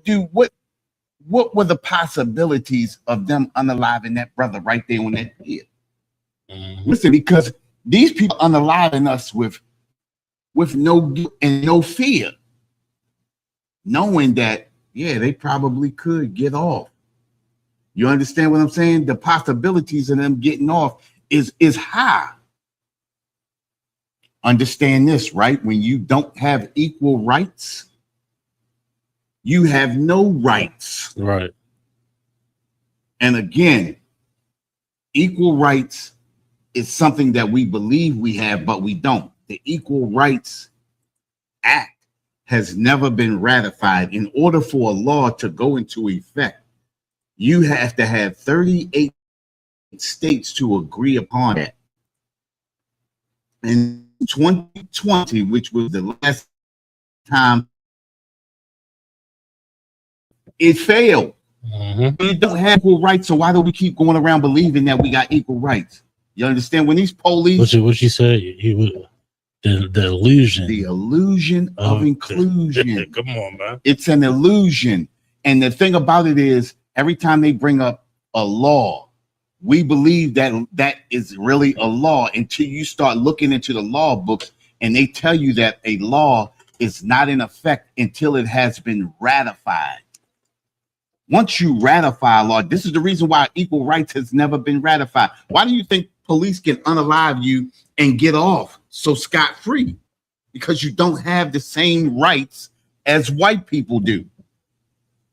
the possibilities of them unaliving that brother right there on that hill? Mm-hmm. Listen, because these people unaliving us with no guilt and no fear, knowing that, yeah, they probably could get off. You understand what I'm saying? The possibilities of them getting off is high. Understand this, right? When you don't have equal rights, you have no rights. Right. And again, equal rights is something that we believe we have, but we don't. The Equal Rights Act has never been ratified. In order for a law to go into effect, you have to have 38 states to agree upon it. In 2020, which was the last time, it failed. Mm-hmm. We don't have equal rights, so why do we keep going around believing that we got equal rights? You understand? When these police, what you said, the illusion of inclusion. Come on, man. It's an illusion, and the thing about it is, every time they bring up a law, we believe that is really a law until you start looking into the law books and they tell you that a law is not in effect until it has been ratified. Once you ratify a law, this is the reason why equal rights has never been ratified. Why do you think police can unalive you and get off so scot-free? Because you don't have the same rights as white people do.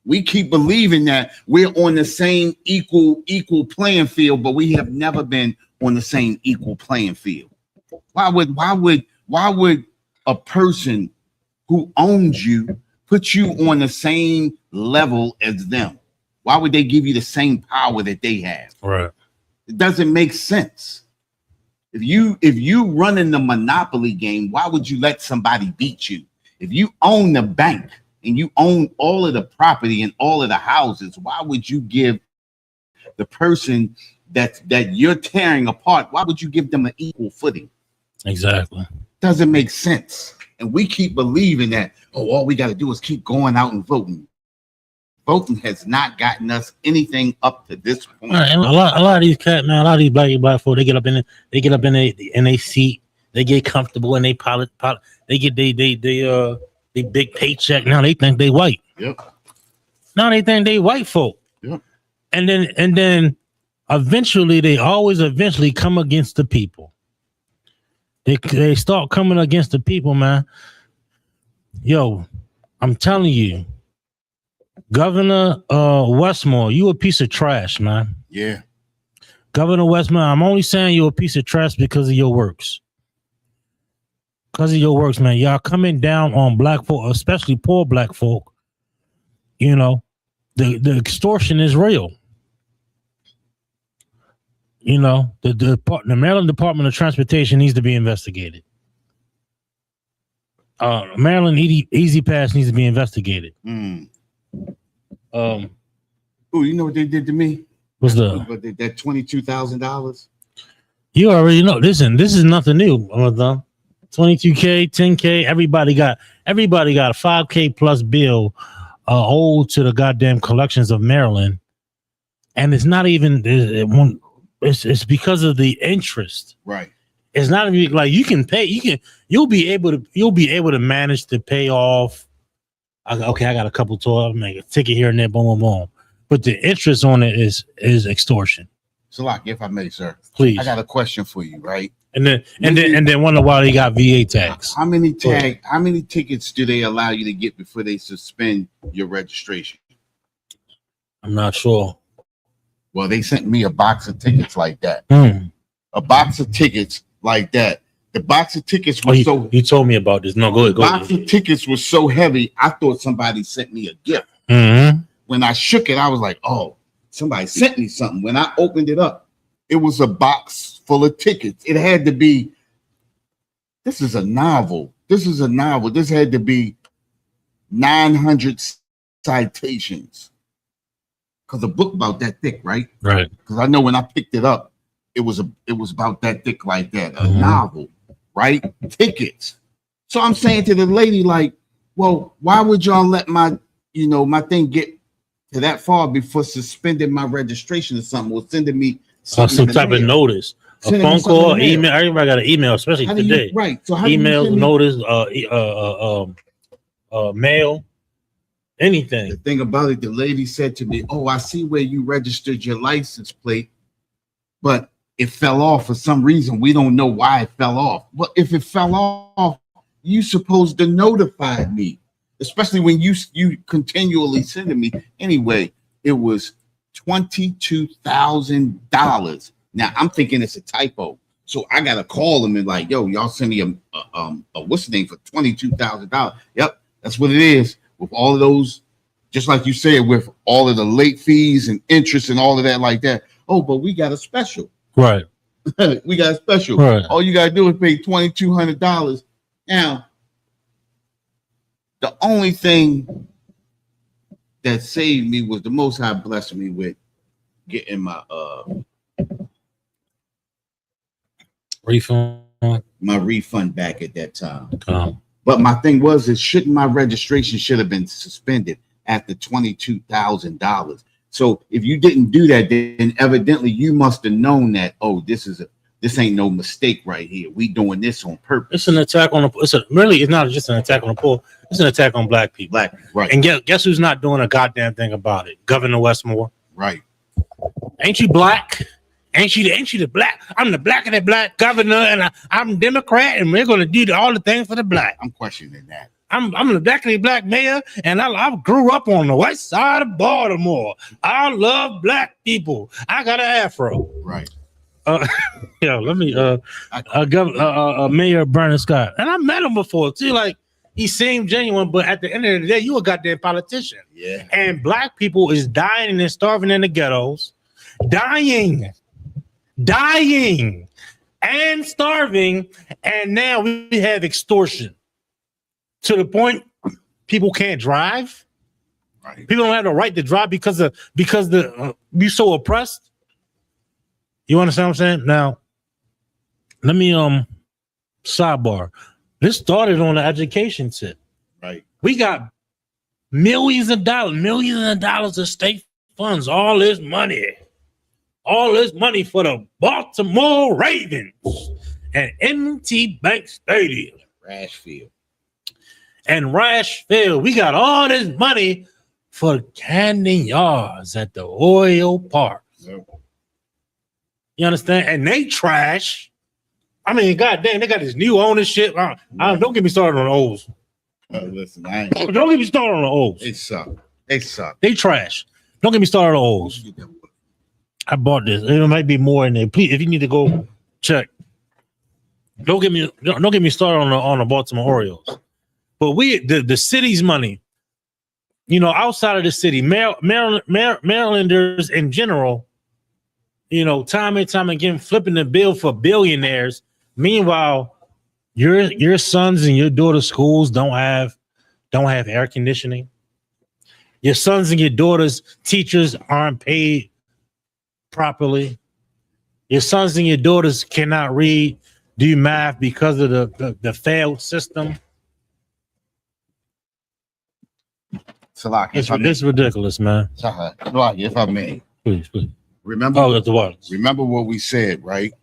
We keep believing that we're on the same equal playing field, but we have never been on the same equal playing field. Why would a person who owns you put you on the same level as them? Why would they give you the same power that they have? Right. It doesn't make sense. If you running the monopoly game, why would you let somebody beat you? If you own the bank and you own all of the property and all of the houses, why would you give the person that you're tearing apart, why would you give them an equal footing? Exactly. Doesn't make sense. And we keep believing that, all we got to do is keep going out and voting. Voting has not gotten us anything up to this point. Right, and a lot of these cat, man, a lot of these black folk, they get up in a seat, they get comfortable in they they get they big paycheck. Now they think they white. Yep. Now they think they white folk. Yep. And then eventually they always come against the people. They start coming against the people, man. Yo, I'm telling you, Governor Westmore, you a piece of trash, man. Yeah. Governor Westmore, I'm only saying you're a piece of trash because of your works. Because of your works, man. Y'all coming down on black folk, especially poor black folk. You know, the extortion is real. You know, the Maryland Department of Transportation needs to be investigated. Maryland Easy Pass needs to be investigated. You know what they did to me? What's that $22,000? You already know. Listen, this is nothing new. 22K, 10K. Everybody got a 5K plus bill owed to the goddamn collections of Maryland, and it's not even. It's because of the interest. Right. It's not even like you can pay. You'll be able to manage to pay off. Okay, I got a couple tours. Make a ticket here and there, boom, boom, boom. But the interest on it is extortion. Salak, if I may, sir, please. I got a question for you, right? And then wonder why they got VA tax. How many tickets do they allow you to get before they suspend your registration? I'm not sure. Well, they sent me a box of tickets like that. A box of tickets like that. The box of tickets was you told me about this. No, go ahead. The box of tickets was so heavy, I thought somebody sent me a gift. Mm-hmm. When I shook it, I was like, oh, somebody sent me something. When I opened it up, it was a box full of tickets. It had to be, this is a novel. This had to be 900 citations. Because a book about that thick, right? Right. Because I know when I picked it up, it was about that thick like that. A novel, right? Tickets. So I'm saying to the lady, like, well, why would y'all let my thing get to that far before suspending my registration or something, or sending me some type of notice? A phone call, email. Everybody got an email, especially today. Right. So how email, notice, mail. Anything. The thing about it, the lady said to me, oh, I see where you registered your license plate, but it fell off for some reason. We don't know why it fell off. Well, if it fell off, you supposed to notify me, especially when you continually sending me. Anyway, it was $22,000. Now I'm thinking it's a typo. So I got to call them and like, yo, y'all send me a what's the name for $22,000. Yep, that's what it is. With all of those, just like you said, with all of the late fees and interest and all of that like that. Oh, but we got a special. Right. We got a special. Right. All you got to do is pay $2,200. Now, the only thing that saved me was the Most High blessed me with getting my refund back at that time. But my thing was, my registration should have been suspended at the $22,000. So if you didn't do that, then evidently you must have known that, oh, this ain't no mistake right here. We doing this on purpose. It's an attack on it's not just an attack on the poor. It's an attack on black people. Right. And guess who's not doing a goddamn thing about it? Governor Westmore. Right. Ain't you black? Ain't you the black? I'm the black of the black governor, and I'm Democrat, and we're gonna do all the things for the black. I'm questioning that. I'm the black of the black mayor, and I grew up on the west side of Baltimore. I love black people. I got an afro. Right. Let me Mayor Bernard Scott, and I met him before too. Like, he seemed genuine, but at the end of the day, you a goddamn politician. Yeah. And black people is dying and starving in the ghettos, dying. and starving, and now we have extortion to the point people can't drive. Right. People don't have the right to drive because you so oppressed. You understand what I'm saying? Now, let me sidebar. This started on the education tip. Right. We got millions of dollars of state funds, all this money for the Baltimore Ravens and M&T Bank Stadium. Rashfield. We got all this money for Camden Yards at the Royal Park. Yep. You understand? And they trash. I mean, goddamn, they got this new ownership. Don't get me started on the O's. Listen, Don't get me started on the O's. They suck. They trash. Don't get me started on the O's. I bought this. It might be more in there. Please, if you need to go check. Don't get me started on the Baltimore Orioles. But the city's money, you know, outside of the city, Marylanders in general, you know, time and time again, flipping the bill for billionaires. Meanwhile, your sons and your daughter's schools don't have air conditioning. Your sons and your daughter's teachers aren't paid properly. Your sons and your daughters cannot read, do math because of the failed system. It's ridiculous, man. If I may. Please. Remember that's the wireless. Remember what we said, right?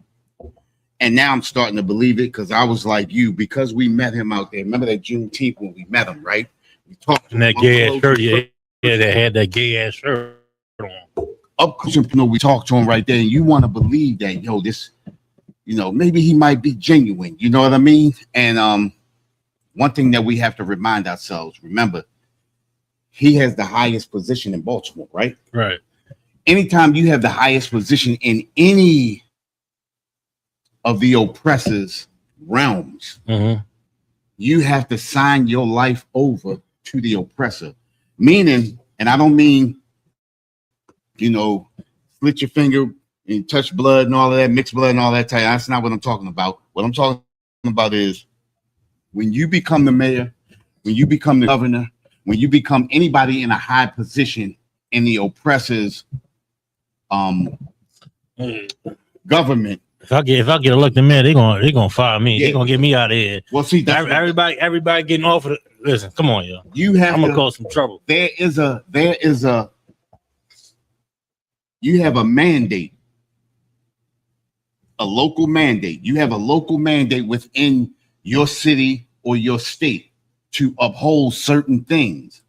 And now I'm starting to believe it because I was like you, because we met him out there. Remember that Juneteenth when we met him, right? We talked and that gay ass shirt, yeah, they had that gay ass shirt on. Up close, we talked to him right there, and you want to believe that, this, maybe he might be genuine. You know what I mean? And one thing that we have to remind ourselves, remember, he has the highest position in Baltimore, right? Right. Anytime you have the highest position in any of the oppressors' realms, you have to sign your life over to the oppressor. Meaning, and I don't mean, slit your finger and touch blood and all of that, mix blood and all that. That's not what I'm talking about. What I'm talking about is when you become the mayor, when you become the governor, when you become anybody in a high position in the oppressor's government. If I get elected mayor, they gonna fire me. Yeah. They gonna get me out of here. Well, see, that's everybody getting off of it. Listen, come on, yo. I'm gonna cause some trouble. You have a mandate, a local mandate. You have a local mandate within your city or your state to uphold certain things,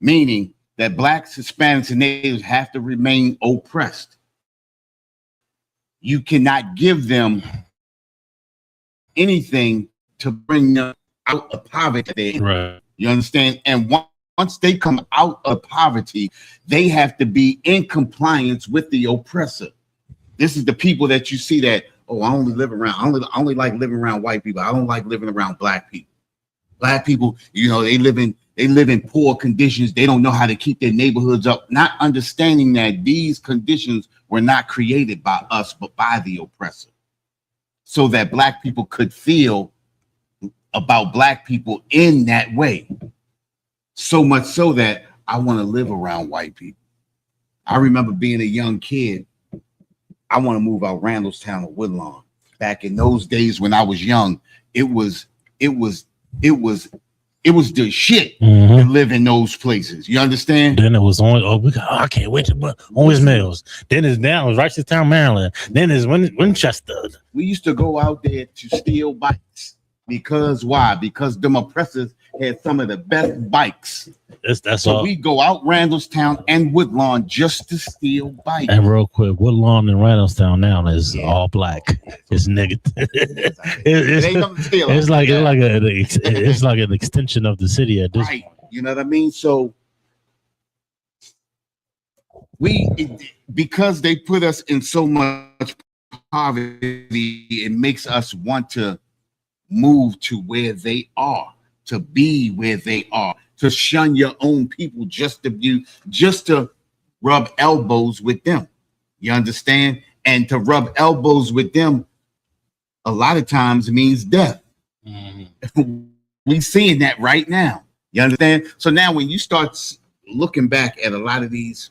meaning that Blacks, Hispanics, and Natives have to remain oppressed. You cannot give them anything to bring them out of poverty. Right. You understand? And once they come out of poverty, they have to be in compliance with the oppressor. This is the people that you see that, I only like living around white people. I don't like living around black people. Black people, they live in poor conditions. They don't know how to keep their neighborhoods up, not understanding that these conditions were not created by us, but by the oppressor. So that black people could feel about black people in that way. So much so that I want to live around white people. I remember being a young kid. I want to move out Randallstown or Woodlawn. Back in those days when I was young, it was the shit to live in those places. You understand? Then it was I can't wait to always Mills. Then it's now Reisterstown, Maryland. Then it's Winchester. We used to go out there to steal bikes. Because why? Because them oppressors had some of the best bikes. That's so all. We go out Randallstown and Woodlawn just to steal bikes. And real quick, Woodlawn and Randallstown now is all black. It's negative. It's like an extension of the city at this point. You know what I mean? So because they put us in so much poverty, it makes us want to move to where they are, to be where they are, to shun your own people just to rub elbows with them. You understand? And to rub elbows with them a lot of times means death. We seeing that right now. You understand? So now when you start looking back at a lot of these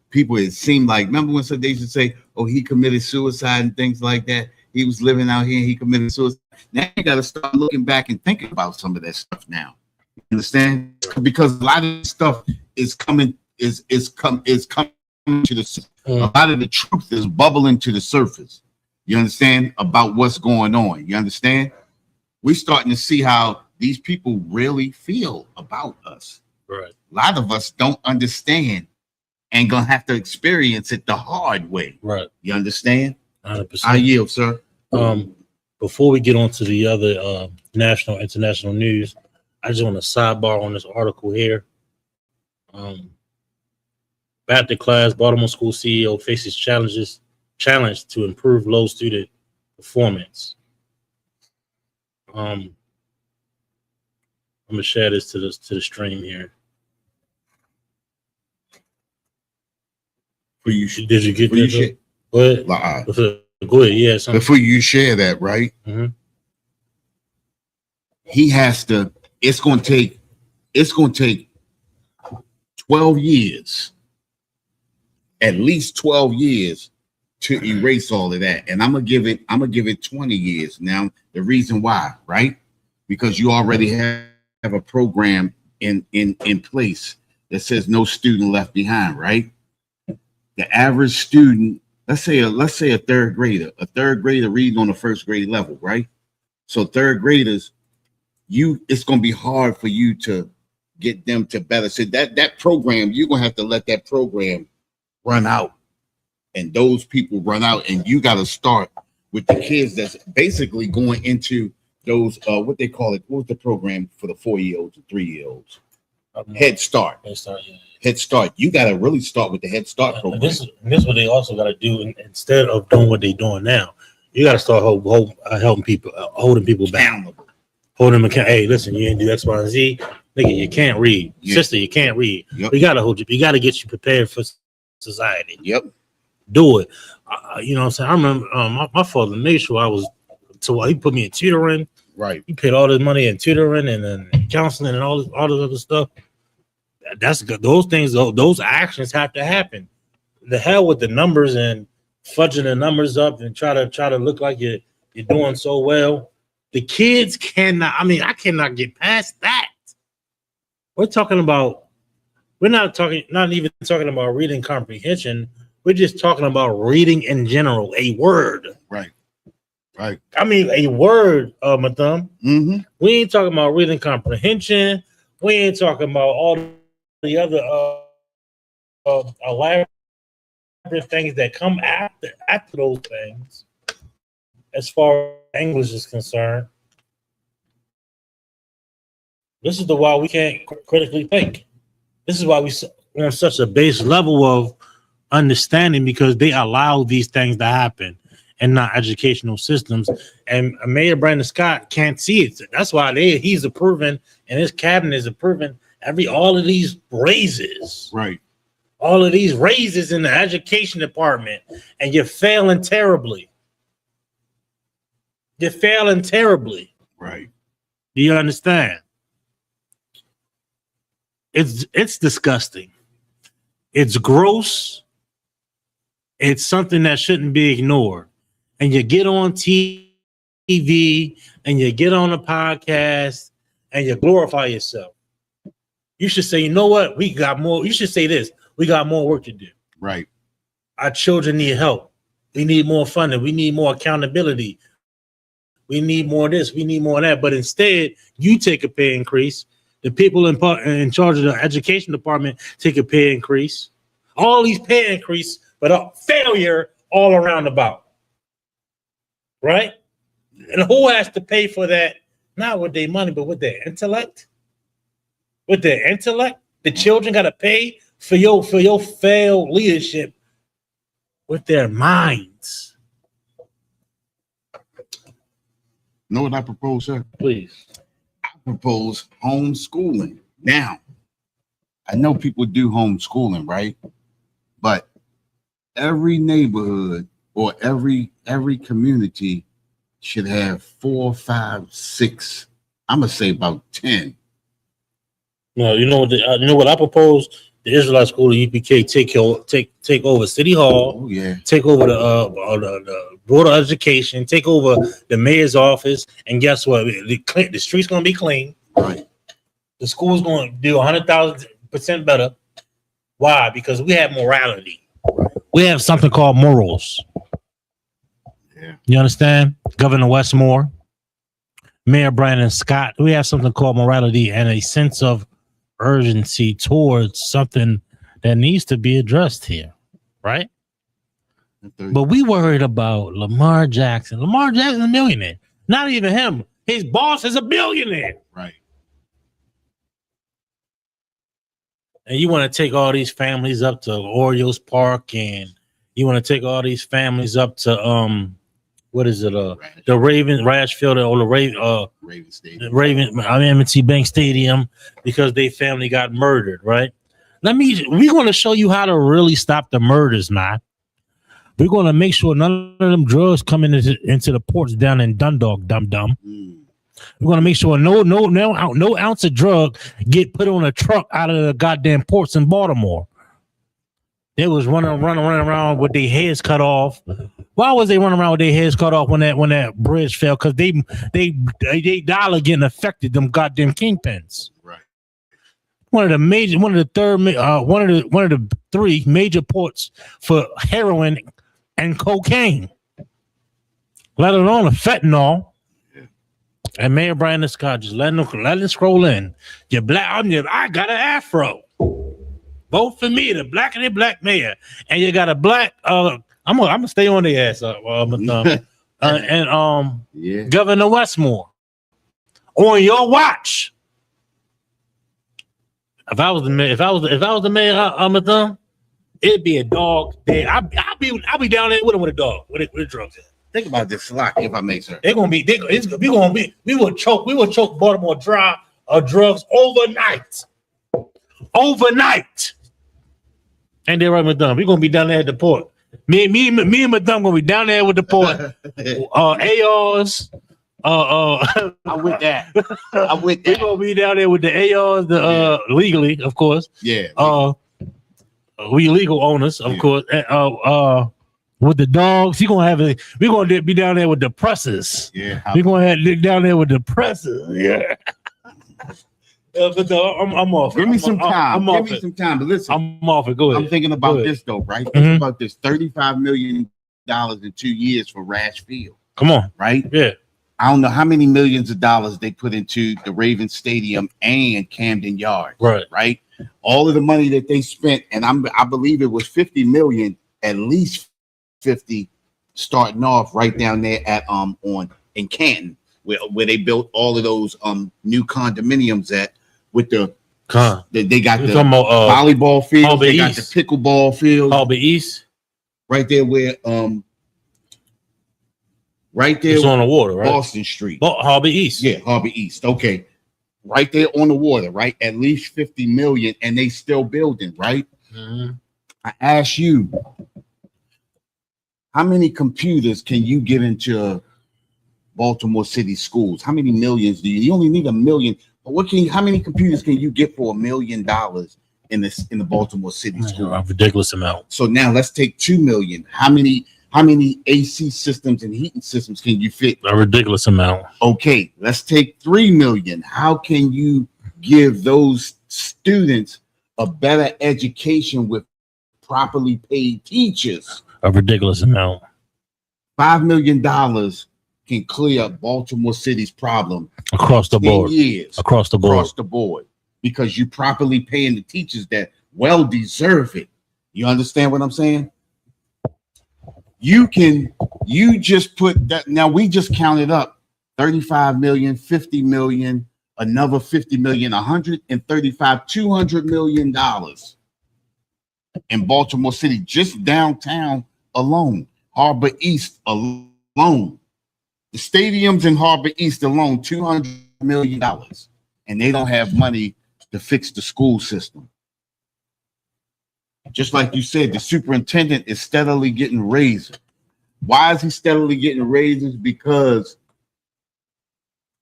people, it seemed like, remember when they used to say, oh, he committed suicide and things like that. He was living out here and he committed suicide. Now you got to start looking back and thinking about some of that stuff now. You understand? Because a lot of stuff is coming coming to the a lot of the truth is bubbling to the surface. You understand about what's going on. You understand? We're starting to see how these people really feel about us. Right. A lot of us don't understand and gonna have to experience it the hard way. Right. You understand? 100%. I yield, sir. Before we get on to the other national, international news, I just want to sidebar on this article here. Baptist class, Baltimore school CEO faces challenge to improve low student performance. I'm gonna share this to the stream here. Did you get that? Go ahead. Go ahead. Yeah. Before you share that, right? Mm-hmm. He has to. It's going to take 12 years, at least 12 years, to erase all of that. And I'm gonna give it 20 years. Now, the reason why, right? Because you already have a program in place that says no student left behind, right? The average student, let's say a third grader reading on the first grade level, right? So third graders, it's gonna be hard for you to get them to better. So that program, you're gonna have to let that program run out, and those people run out, and you got to start with the kids that's basically going into those what they call it. What was the program for the 4-year-olds and 3-year-olds? Head Start. Yeah. Head Start. You got to really start with the Head Start program. This is what they also got to do. Instead of doing what they're doing now, you got to start helping people, holding people back, holding them accountable. Hey, listen, you didn't do X, Y, and Z. Nigga, you can't read. Yeah. Sister, you can't read. Yep. We got to hold you. We got to get you prepared for society. Yep. Do it. You know what I'm saying? I remember my father made sure I was he put me in tutoring. Right. He paid all this money in tutoring and then counseling and all this other stuff. That's good. Those things, those actions have to happen. The hell with the numbers and fudging the numbers up and try to look like you're doing so well. The kids cannot. I mean, I cannot get past that. We're not even talking about reading comprehension. We're just talking about reading in general, a word. Right. I mean, a word, Matham. Mm-hmm. We ain't talking about reading comprehension. We ain't talking about all the other elaborate things that come after those things. As far as English is concerned, this is why we can't critically think. This is why we on such a base level of understanding, because they allow these things to happen and not educational systems. And Mayor Brandon Scott can't see it. That's why he's approving, and his cabinet is approving all of these raises. Right. All of these raises in the education department, and you're failing terribly. You're failing terribly. Right. Do you understand? It's disgusting. It's gross. It's something that shouldn't be ignored. And you get on TV and you get on a podcast and you glorify yourself. You should say, you know what? We got more. You should say this. We got more work to do. Right. Our children need help. We need more funding. We need more accountability. We need more of this. We need more of that. But instead, you take a pay increase. The people in charge of the education department take a pay increase. All these pay increase, but a failure all around about. Right? And who has to pay for that? Not with their money, but with their intellect. With their intellect, the children got to pay for your failed leadership with their minds. Know what I propose, sir? Please. I propose homeschooling. Now, I know people do homeschooling, right? But every neighborhood or every community should have 4, 5, 6. I'm gonna say about 10. No, you know what? You know what I propose? The Israelite School of UPK take over City Hall, Oh yeah, take over the Board of Education, take over the mayor's office, and guess what? The street's gonna be clean. right. The school's gonna do 100,000% better. Why? Because we have morality. We have something called morals. Yeah. You understand? Governor Westmore, Mayor Brandon Scott. We have something called morality and a sense of urgency towards something that needs to be addressed here, right? But we worried about Lamar Jackson. Lamar Jackson is a millionaire. Not even him. His boss is a billionaire. Right. And you want to take all these families up to Orioles Park, and you want to take all these families up to what is it? The Raven Rashfield or the Raven Stadium. M&T Bank Stadium, because they family got murdered, right? We're going to show you how to really stop the murders, man. We're going to make sure none of them drugs come into the ports down in Dundalk, dum-dum. We're going to make sure no ounce of drug get put on a truck out of the goddamn ports in Baltimore. They was running around with their heads cut off. Why was they running around with their heads cut off when that bridge fell? Because they dollar getting affected, them goddamn kingpins. Right. One of the 3 major ports for heroin and cocaine, let alone a fentanyl. Yeah. And Mayor Brandon Scott just letting them scroll in. You're black. I got an afro. Vote for me, the black and the black mayor, and you got a black. I'm gonna stay on the ass. Yeah. Governor Westmore on your watch. If I was the mayor, it'd be a dog day. I'll be down there with him with a dog with drugs. Think about this, Slock, if I may, sir. We will choke Baltimore dry of drugs overnight. And they're right, Madame. We're gonna be down there at the port. Me and Madame gonna be down there with the port. ARs. I'm with that. We're gonna be down there with the ARs, legally, of course. Yeah. We legal owners, of course. And, with the dogs, we're gonna be down there with the presses. Yeah. We're gonna down there with the presses. Yeah. But I'm off. Give me some time. But listen, I'm off it. Go ahead. I'm thinking about this though, right? Think about this: $35 million in 2 years for Rash Field. Come on, right? Yeah. I don't know how many millions of dollars they put into the Raven Stadium and Camden Yards. Right. All of the money that they spent, and I believe it was 50 million, at least 50, starting off right down there at in Canton, where they built all of those new condominiums at. With they got the volleyball field, they got the pickleball field. Harbor East, right there where it's on the water, right? Boston Street. Harbor East. Yeah, Harbor East. Okay. Right there on the water, right? At least 50 million, and they still building, right? Mm-hmm. I ask you, how many computers can you get into Baltimore City schools? How many millions do you only need 1 million? How many computers can you get for $1 million in the Baltimore City school? A ridiculous amount. So now let's take 2 million. How many AC systems and heating systems can you fit? A ridiculous amount. Okay, let's take 3 million. How can you give those students a better education with properly paid teachers? A ridiculous amount. $5 million can clear up Baltimore City's problem across the board. Years across the board, because you properly paying the teachers that well deserve it. You understand what I'm saying? You just put that. Now we just counted up 35 million, 50 million, another 50 million, 135, $200 million in Baltimore City, just downtown alone, Harbor East alone. The stadiums in Harbor East alone, $200 million, and they don't have money to fix the school system. Just like you said, the superintendent is steadily getting raised. Why is he steadily getting raises? Because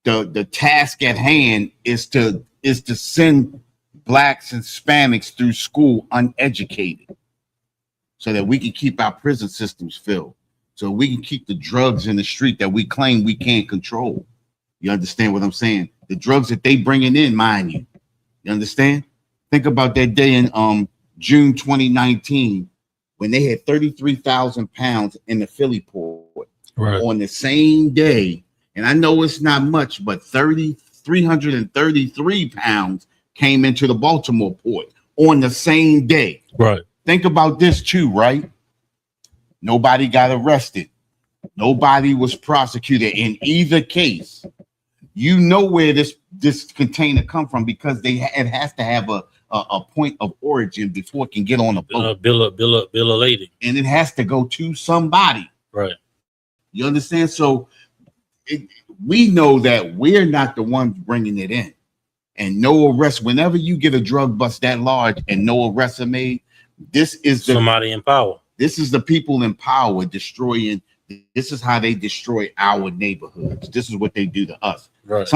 the task at hand is to send blacks and Hispanics through school uneducated, so that we can keep our prison systems filled, so we can keep the drugs in the street that we claim we can't control. You understand what I'm saying? The drugs that they bringing in, mind you. You understand? Think about that day in June 2019 when they had 33,000 pounds in the Philly port. Right. On the same day, and I know it's not much, but 333 pounds came into the Baltimore port on the same day. Right. Think about this too, right? Nobody got arrested. Nobody was prosecuted in either case. You know where this container come from, because it has to have a point of origin before it can get on a boat. Bill of lading. And it has to go to somebody. Right. You understand? So we know that we're not the ones bringing it in. And no arrest. Whenever you get a drug bust that large and no arrests are made, this is somebody in power. This is the people in power destroying. This is how they destroy our neighborhoods. This is what they do to us. Right.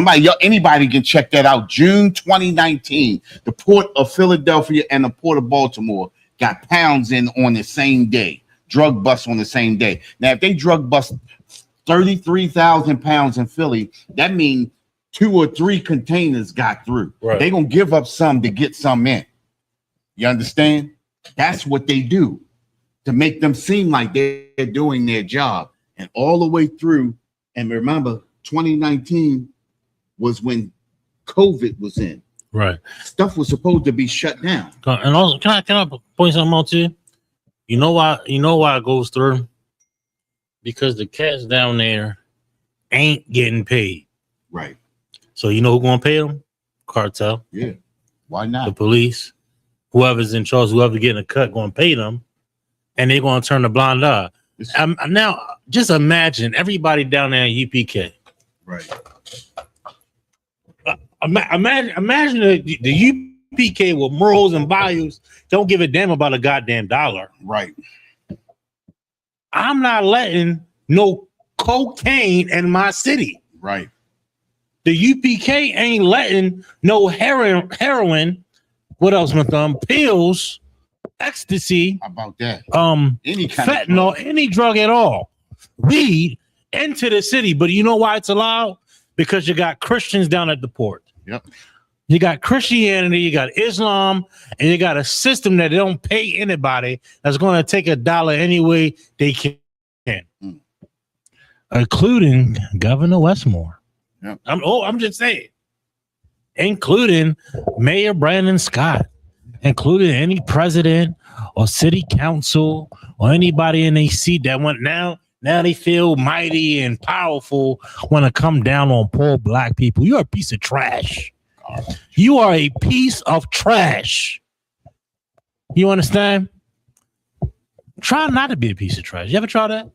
Anybody can check that out. June 2019, the port of Philadelphia and the port of Baltimore got pounds in on the same day. Drug bust on the same day. Now, if they drug bust 33,000 pounds in Philly, that means 2 or 3 containers got through. Right. They're going to give up some to get some in. You understand? That's what they do to make them seem like they're doing their job. And all the way through, and remember, 2019 was when COVID was in. Right. Stuff was supposed to be shut down. And also, can I point something out to you? You know why it goes through? Because the cats down there ain't getting paid. Right. So you know who's gonna pay them? Cartel. Yeah. Why not? The police. Whoever's in charge, whoever getting a cut, gonna pay them, and they're gonna turn the blind eye. Now, just imagine everybody down there in UPK. Right. Imagine the UPK with morals and values don't give a damn about a goddamn dollar. Right. I'm not letting no cocaine in my city. Right. The UPK ain't letting no heroin. What else, my thumb? Pills, ecstasy. How about that? Any kind fentanyl, of any drug at all. Weed into the city. But you know why it's allowed? Because you got Christians down at the port. Yep. You got Christianity, you got Islam, and you got a system that they don't pay anybody that's going to take a dollar any way they can. Including Governor Westmore. Yep. I'm just saying. Including Mayor Brandon Scott, including any president or city council or anybody in a seat that went now they feel mighty and powerful, want to come down on poor black people. You're a piece of trash. You are a piece of trash. You understand? Try not to be a piece of trash. You ever try that?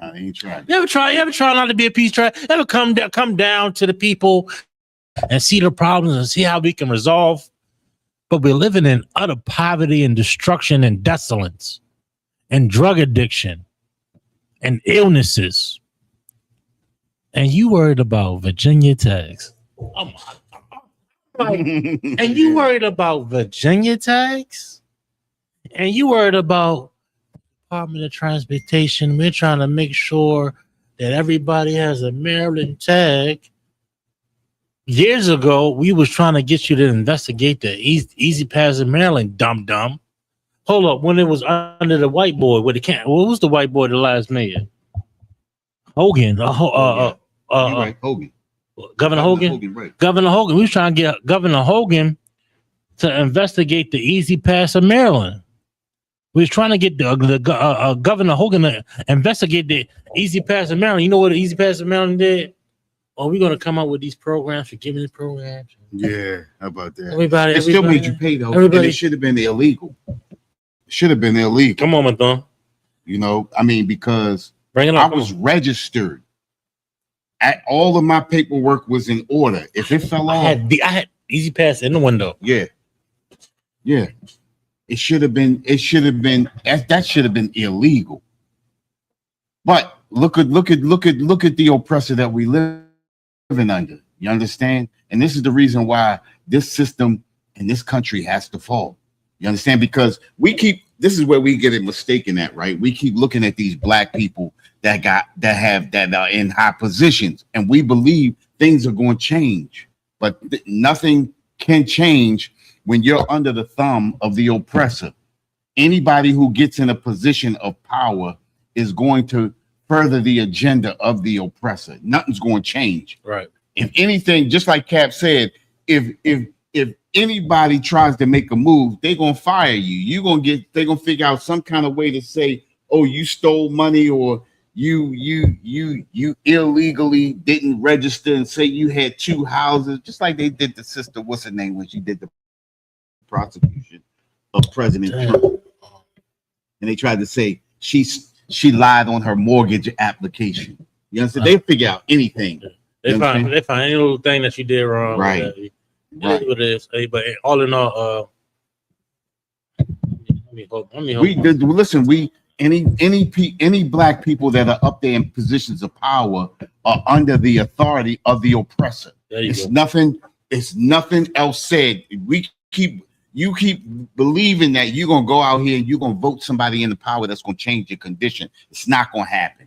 I ain't tried. You ever try not to be a piece of trash? You ever come down to the people and see the problems and see how we can resolve? But we're living in utter poverty and destruction and desolence and drug addiction and illnesses. And you worried about Virginia tax. Oh my. And you worried about Virginia tax? And you worried about Department of Transportation? We're trying to make sure that everybody has a Maryland tag. Years ago, we was trying to get you to investigate the Easy Pass in Maryland, dumb. Hold up, when it was under the white boy, what was the white boy, the last mayor? Hogan. Right, Hogan. Governor Hogan. Right. Governor Hogan. We was trying to get Governor Hogan to investigate the Easy Pass of Maryland. We was trying to get the Governor Hogan to investigate the Easy Pass of Maryland. You know what the Easy Pass of Maryland did? Oh, we're gonna come up with these programs, forgiveness programs. Yeah, how about that? Everybody still made you pay though. And it should have been illegal. Come on, my thumb. You know, I mean, because Bring it I up, was registered. All of my paperwork was in order. If it fell off, I had Easy Pass in the window. Yeah. It should have been. That should have been illegal. But look at the oppressor that we living under. You understand? And this is the reason why this system in this country has to fall. You understand? Because this is where we get it mistaken at, right? We keep looking at these black people that are in high positions, and we believe things are going to change. But nothing can change when you're under the thumb of the oppressor. Anybody who gets in a position of power is going to further the agenda of the oppressor. Nothing's going to change. Right. If anything, just like Cap said, if anybody tries to make a move, they're gonna fire you. They're gonna figure out some kind of way to say, oh, you stole money, or you illegally didn't register, and say you had 2 houses, just like they did the sister, what's her name, when she did the prosecution of President Trump. And they tried to say she lied on her mortgage application. You understand? They figure out anything. They find any little thing that you did wrong. Right. Right. What it is. Hey, but all in all, listen. Any black people that are up there in positions of power are under the authority of the oppressor. It's nothing else said. You keep believing that you're gonna go out here and you're gonna vote somebody in the power that's gonna change your condition. It's not gonna happen.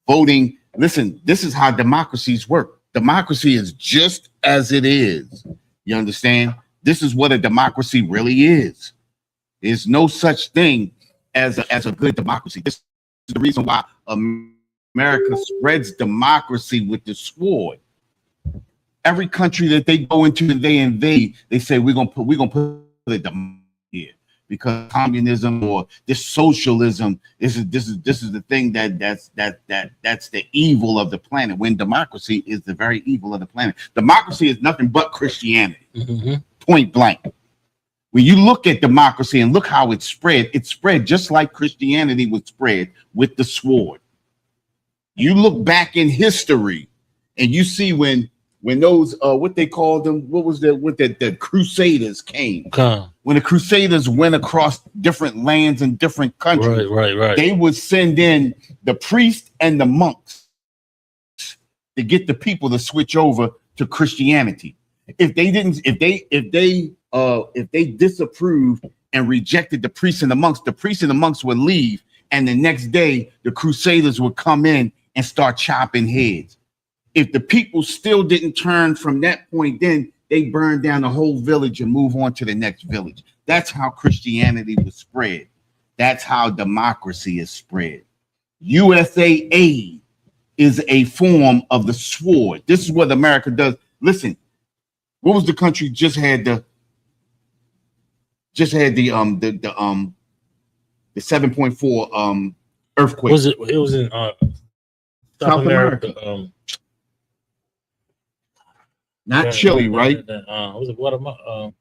Voting. Listen, this is how democracies work. Democracy is just as it is. You understand? This is what a democracy really is. There's no such thing as a good democracy. This is the reason why America spreads democracy with the sword. Every country that they go into and they invade, they say we're gonna put a democracy here, because communism or this socialism this is the thing that's the evil of the planet, when democracy is the very evil of the planet. Democracy is nothing but Christianity. Mm-hmm. Point blank. When you look at democracy and look how it spread just like Christianity was spread with the sword. You look back in history and you see when those what they called them, the Crusaders came. When the Crusaders went across different lands and different countries, right. They would send in the priests and the monks to get the people to switch over to Christianity. If they disapproved and rejected the priests and the monks would leave, and the next day the Crusaders would come in and start chopping heads. If the people still didn't turn from that point, then they burned down the whole village and move on to the next village. That's how Christianity was spread. That's how democracy is spread. USA aid is a form of the sword. This is what America does. Listen, what was the country just had the 7.4 earthquake? It was in South America. Not Chile, right? Was it Guatemala?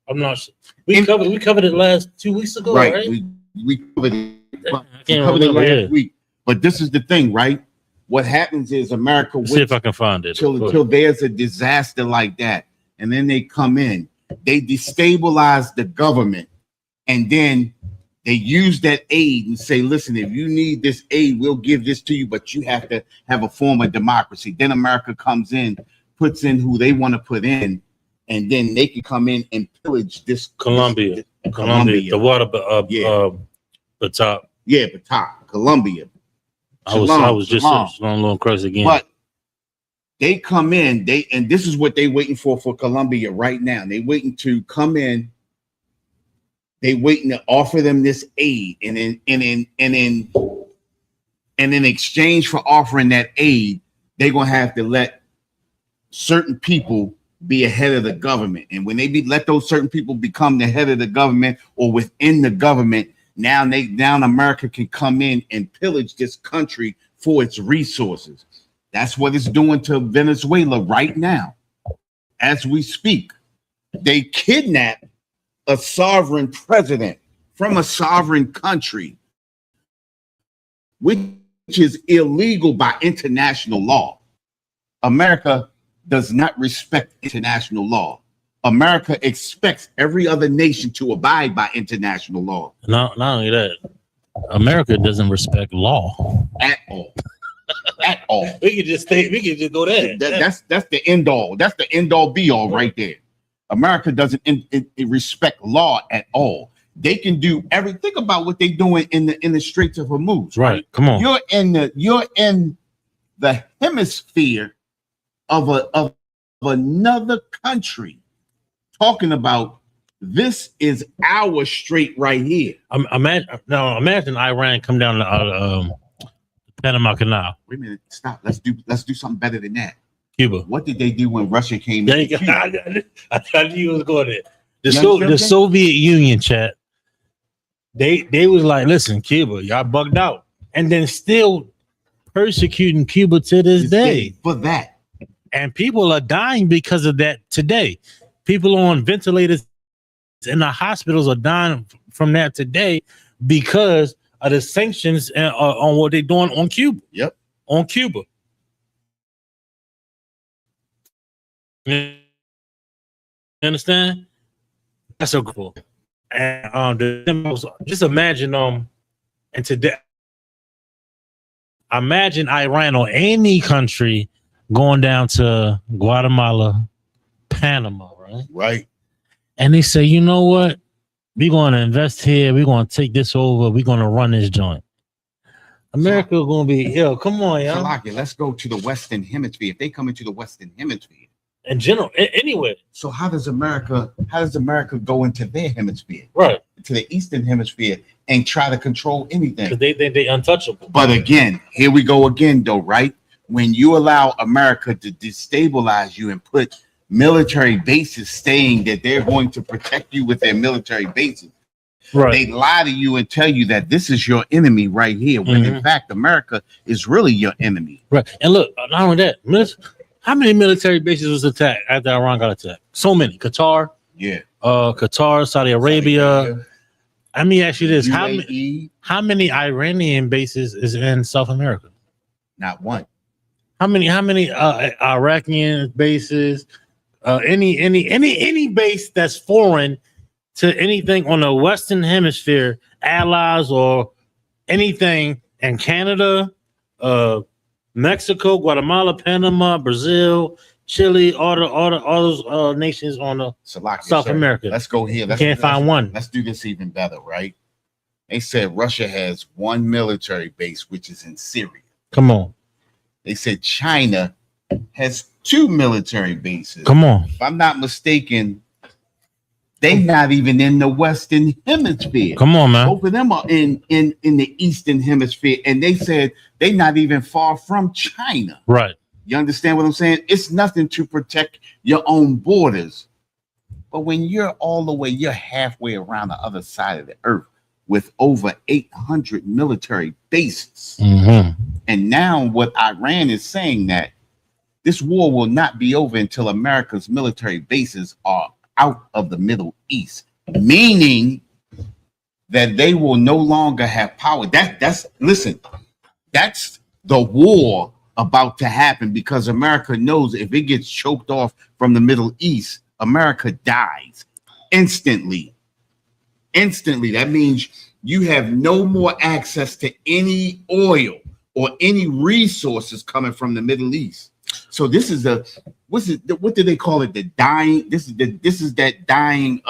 I'm not sure. We covered it last 2 weeks ago, right? We covered it. I can't remember last week. But this is the thing, right? What happens is America waits see if I can find it until there's a disaster like that, and then they come in, they destabilize the government, and then they use that aid and say, listen, if you need this aid, we'll give this to you, but you have to have a form of democracy. Then America comes in, puts in who they want to put in, and then they can come in and pillage this Colombia, the water, the top. Yeah, the top, Colombia. I was just a little crazy again. But they come in, and this is what they waiting for Colombia right now. They waiting to come in. They waiting to offer them this aid, and in exchange for offering that aid, they're gonna have to let certain people be ahead of the government. And when they let those certain people become the head of the government or within the government, now America can come in and pillage this country for its resources. That's what it's doing to Venezuela right now. As we speak, they kidnapped a sovereign president from a sovereign country, which is illegal by international law. America does not respect international law. America expects every other nation to abide by international law. Not only that, America doesn't respect law at all. At all. We could just go there. That's the end all. That's the end all be all right there. America doesn't respect law at all. They can do everything. Think about what they're doing in the Straits of Hormuz. Right. Come on. You're in the hemisphere of another country talking about this is our strait right here. Imagine Iran come down the Panama Canal. Wait a minute, stop. Let's do something better than that. Cuba. What did they do when Russia came in? I knew you was going there. The Soviet Union, chat. They was like, listen, Cuba, y'all bugged out, and then still persecuting Cuba to this day for that. And people are dying because of that today. People on ventilators in the hospitals are dying from that today because of the sanctions on what they're doing on Cuba. Yep, on Cuba. You understand? That's so cool. And just imagine and today, imagine Iran or any country going down to Guatemala, Panama, right? Right. And they say, you know what? We're going to invest here. We're going to take this over. We're going to run this joint. America going to be, come on, y'all. Let's go to the Western Hemisphere. If they come into the Western Hemisphere. In general, anyway. So how does America go into their hemisphere? Right. To the Eastern Hemisphere and try to control anything. Because they untouchable. But again, here we go again, though, right? When you allow America to destabilize you and put military bases saying that they're going to protect you with their military bases, right? They lie to you and tell you that this is your enemy right here, when in fact America is really your enemy. Right. And look, not only that, how many military bases was attacked after Iran got attacked? So many. Qatar. Yeah. Qatar, Saudi Arabia. Let me ask you this: how many Iranian bases is in South America? Not one. How many Iraqi bases? Any base that's foreign to anything on the Western Hemisphere, allies or anything in Canada, Mexico, Guatemala, Panama, Brazil, Chile, all those nations on the South America. Let's go here. Can't find one. Let's do this even better, right? They said Russia has one military base, which is in Syria. Come on. They said China has two military bases. Come on. If I'm not mistaken, they're not even in the Western Hemisphere. Come on, man. Both of them are in the Eastern Hemisphere, and they said they're not even far from China. Right. You understand what I'm saying? It's nothing to protect your own borders. But when you're halfway around the other side of the earth with over 800 military bases. And now what Iran is saying that this war will not be over until America's military bases are out of the Middle East, meaning that they will no longer have power. That's the war about to happen, because America knows if it gets choked off from the Middle East, America dies instantly. That means you have no more access to any oil or any resources coming from the Middle East. So this is what do they call it? The dying. This is that dying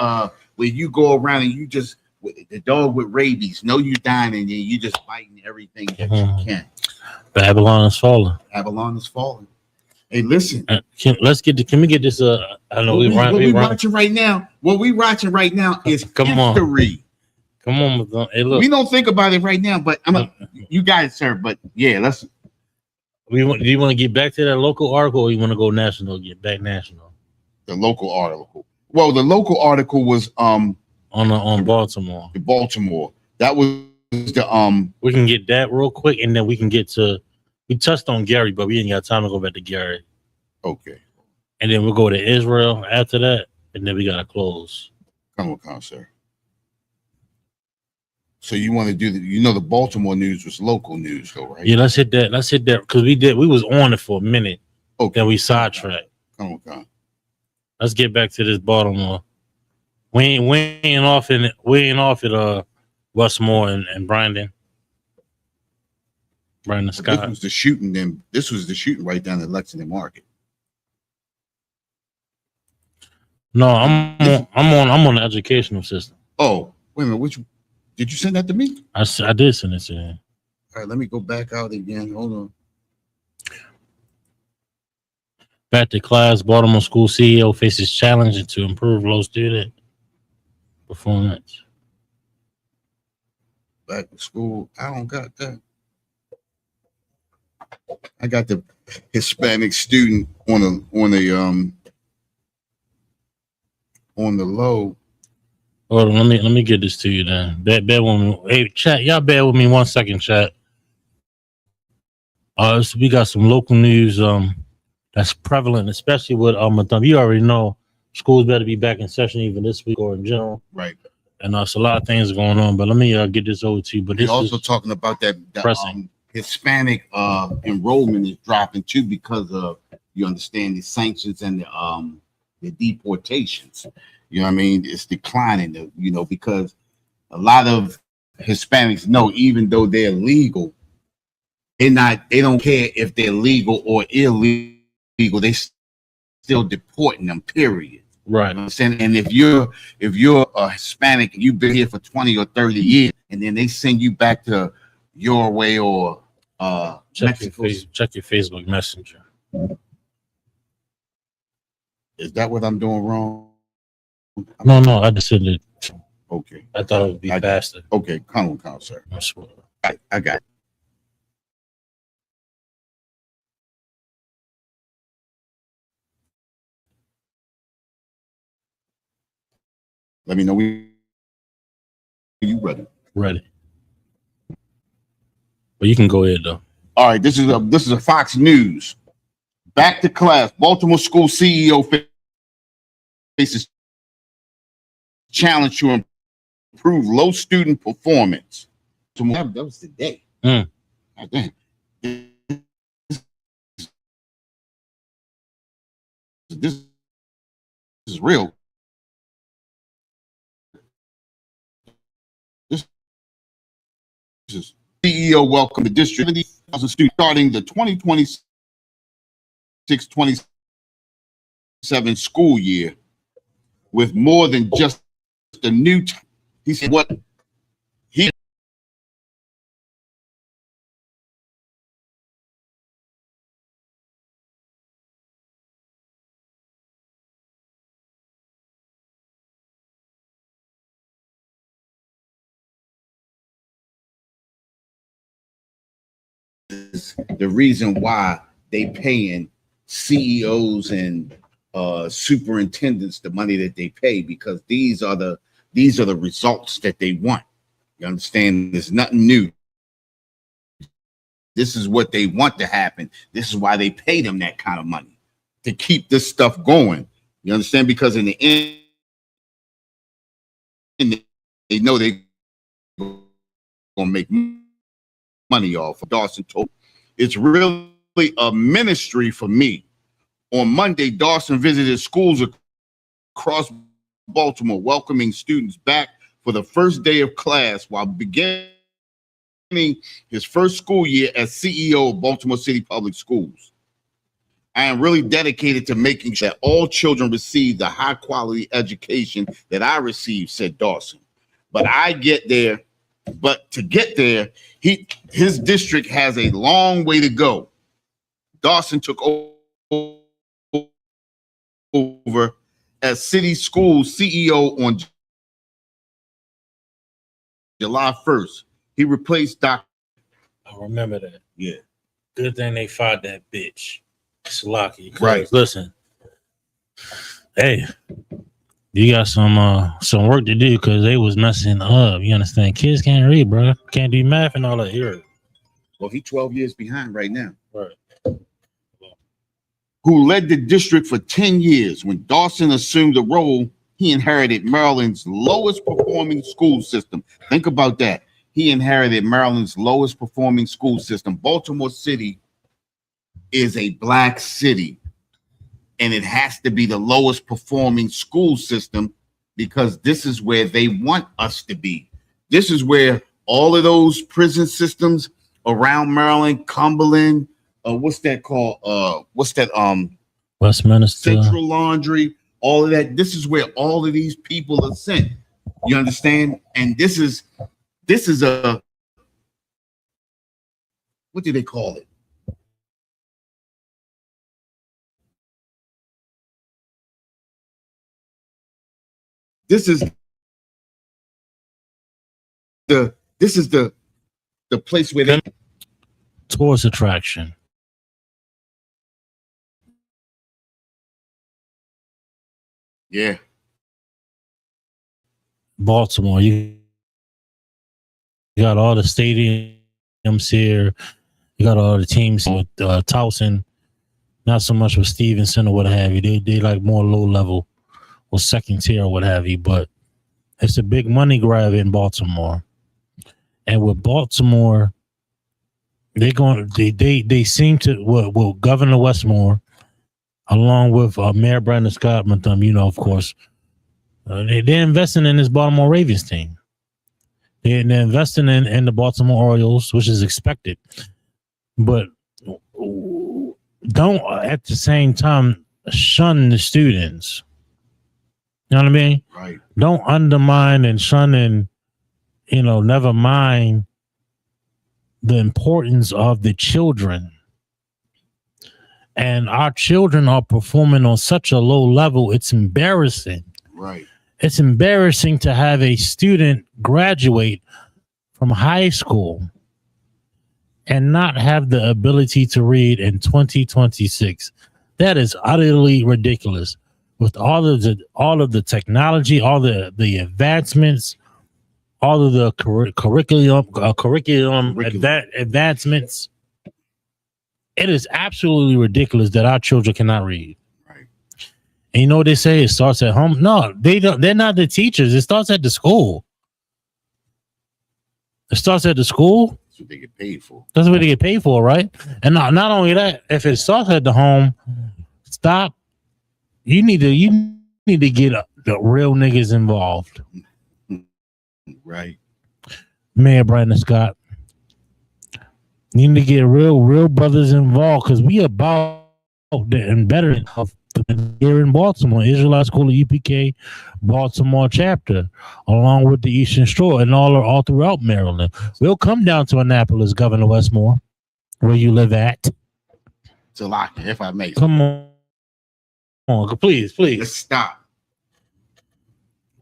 where you go around and you just, the dog with rabies, know you dying and you just biting everything that you can. Babylon is falling. Babylon is falling. Hey, listen. Can we get this? I know what we watching right now. What we watching right now is history. Come on, hey, look. We don't think about it right now, but you guys, sir. But yeah, let's. Do you want to get back to that local article, or you want to go national? Get back national. The local article. Well, the local article was on Baltimore. The Baltimore. That was the We can get that real quick, and then we can get to. We touched on Gary, but we ain't got time to go back to Gary. Okay. And then we'll go to Israel after that, and then we gotta close. Come on, sir. So you want to do the Baltimore news was local news, though, right? Yeah, let's hit that because we was on it for a minute. Okay. Then we sidetracked. Come on. Let's get back to this Baltimore. We ain't off at Westmore and Brandon This Scott. was the shooting. Then this was the shooting right down at Lexington Market. No, I'm on the educational system. Oh, wait a minute. Which did you send that to me? I did send it to you. All right, let me go back out again. Hold on. Back to class. Baltimore school CEO faces challenge to improve low student performance. Back to school. I don't got that. I got the Hispanic student on the low. Hold on, let me get this to you then. Bear with me. Hey, chat, y'all bear with me 1 second, chat. So we got some local news that's prevalent, especially with you already know schools better be back in session even this week or in general. Right. And it's a lot of things going on, but let me get this over to you. But He's this also is talking about that Hispanic enrollment is dropping too because of, you understand, the sanctions and the deportations. You know what I mean? It's declining, because a lot of Hispanics know, even though they're legal, they don't care if they're legal or illegal. They still deporting them, period. right. You understand? And if you're a Hispanic and you've been here for 20 or 30 years, and then they send you back to your way or Check your Mexico. check your Facebook Messenger. Is that what I'm doing wrong? No, I just said it. Okay. I thought it would be faster. Okay, come on, sir. I swear. I got it. Let me know when you ready. Ready. But you can go ahead though. All right, this is a Fox News. Back to class. Baltimore school CEO faces challenge to improve low student performance. That was the day. This is real. This is CEO welcome the district 70,000 students starting the 2026-27 school year with more than just a new. He said what he. The reason why they paying CEOs and superintendents the money that they pay, because these are the results that they want. You understand? There's nothing new. This is what they want to happen. This is why they pay them that kind of money, to keep this stuff going. You understand? Because in the end, they know they're gonna make money off. Dawson told, it's really a ministry for me. On Monday, Dawson visited schools across Baltimore, welcoming students back for the first day of class while beginning his first school year as CEO of Baltimore City Public Schools. I am really dedicated to making sure that all children receive the high quality education that I received, said Dawson. But to get there, his district has a long way to go. Dawson took over as city school CEO on July 1st. He replaced Dr. I remember that. Yeah. Good thing they fired that bitch. Slocky. Right. Listen. Hey, you got some work to do because they was messing up. You understand? Kids can't read, bro. Can't do math and all that here. Well, he's 12 years behind right now. Right. Who led the district for 10 years. When Dawson assumed the role, he inherited Maryland's lowest performing school system. Think about that. He inherited Maryland's lowest performing school system. Baltimore City is a black city, and it has to be the lowest performing school system because this is where they want us to be. This is where all of those prison systems around Maryland, Cumberland, what's that called? Westminster, Central Laundry, all of that. This is where all of these people are sent. You understand? And this is a, what do they call it? This is the place where they tourist attraction. Yeah. Baltimore, you got all the stadiums here. You got all the teams with Towson, not so much with Stevenson or what have you. They like more low level or second tier or what have you. But it's a big money grab in Baltimore, and with Baltimore, they seem to well Governor Westmore, along with Mayor Brandon Scott, of course. They're investing in this Baltimore Ravens team. They're investing in the Baltimore Orioles, which is expected. But don't at the same time shun the students. You know what I mean? Right. Don't undermine and shun and, never mind the importance of the children. And our children are performing on such a low level, it's embarrassing. Right. It's embarrassing to have a student graduate from high school and not have the ability to read in 2026. That is utterly ridiculous. With all of the technology, all the advancements, all of the curriculum advancements, it is absolutely ridiculous that our children cannot read. And you know what they say? It starts at home. No, they don't. They're not the teachers. It starts at the school. It starts at the school. That's what they get paid for. That's what they get paid for, right? And not only that, if it starts at the home, stop. You need to get the real niggas involved. Right. Mayor Brandon Scott. You need to get real brothers involved, because we about the bettering of here in Baltimore, Israelite School of UPK, Baltimore chapter, along with the Eastern Shore and all throughout Maryland. We'll come down to Annapolis, Governor Westmore, where you live at. Talaka, if I may. Come on, please. Let's stop.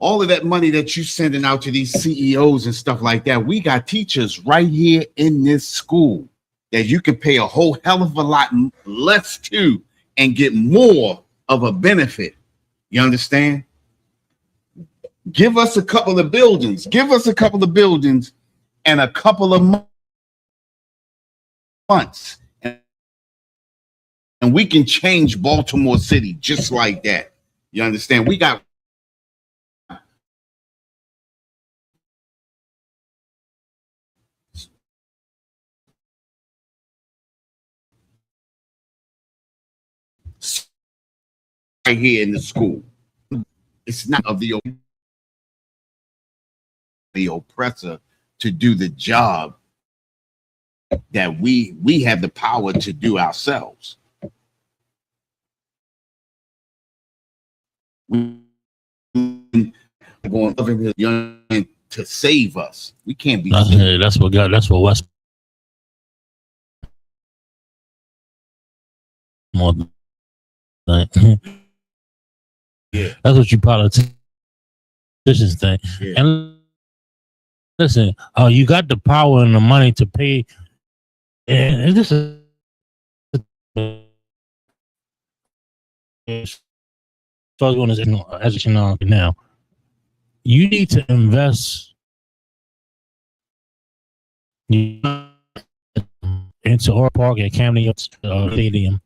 All of that money that you sending out to these CEOs and stuff like that, we got teachers right here in this school that you can pay a whole hell of a lot less to and get more of a benefit. You understand? Give us a couple of buildings. And a couple of months. And we can change Baltimore City just like that. You understand? We got right here in the school. It's not of the oppressor to do the job that we have the power to do ourselves. We're going to young to save us. We can't be. That's what West. More. Yeah. That's what you politicians think. Yeah. And listen, you got the power and the money to pay. And this is on this education now. You need to invest into our park at Camden Stadium.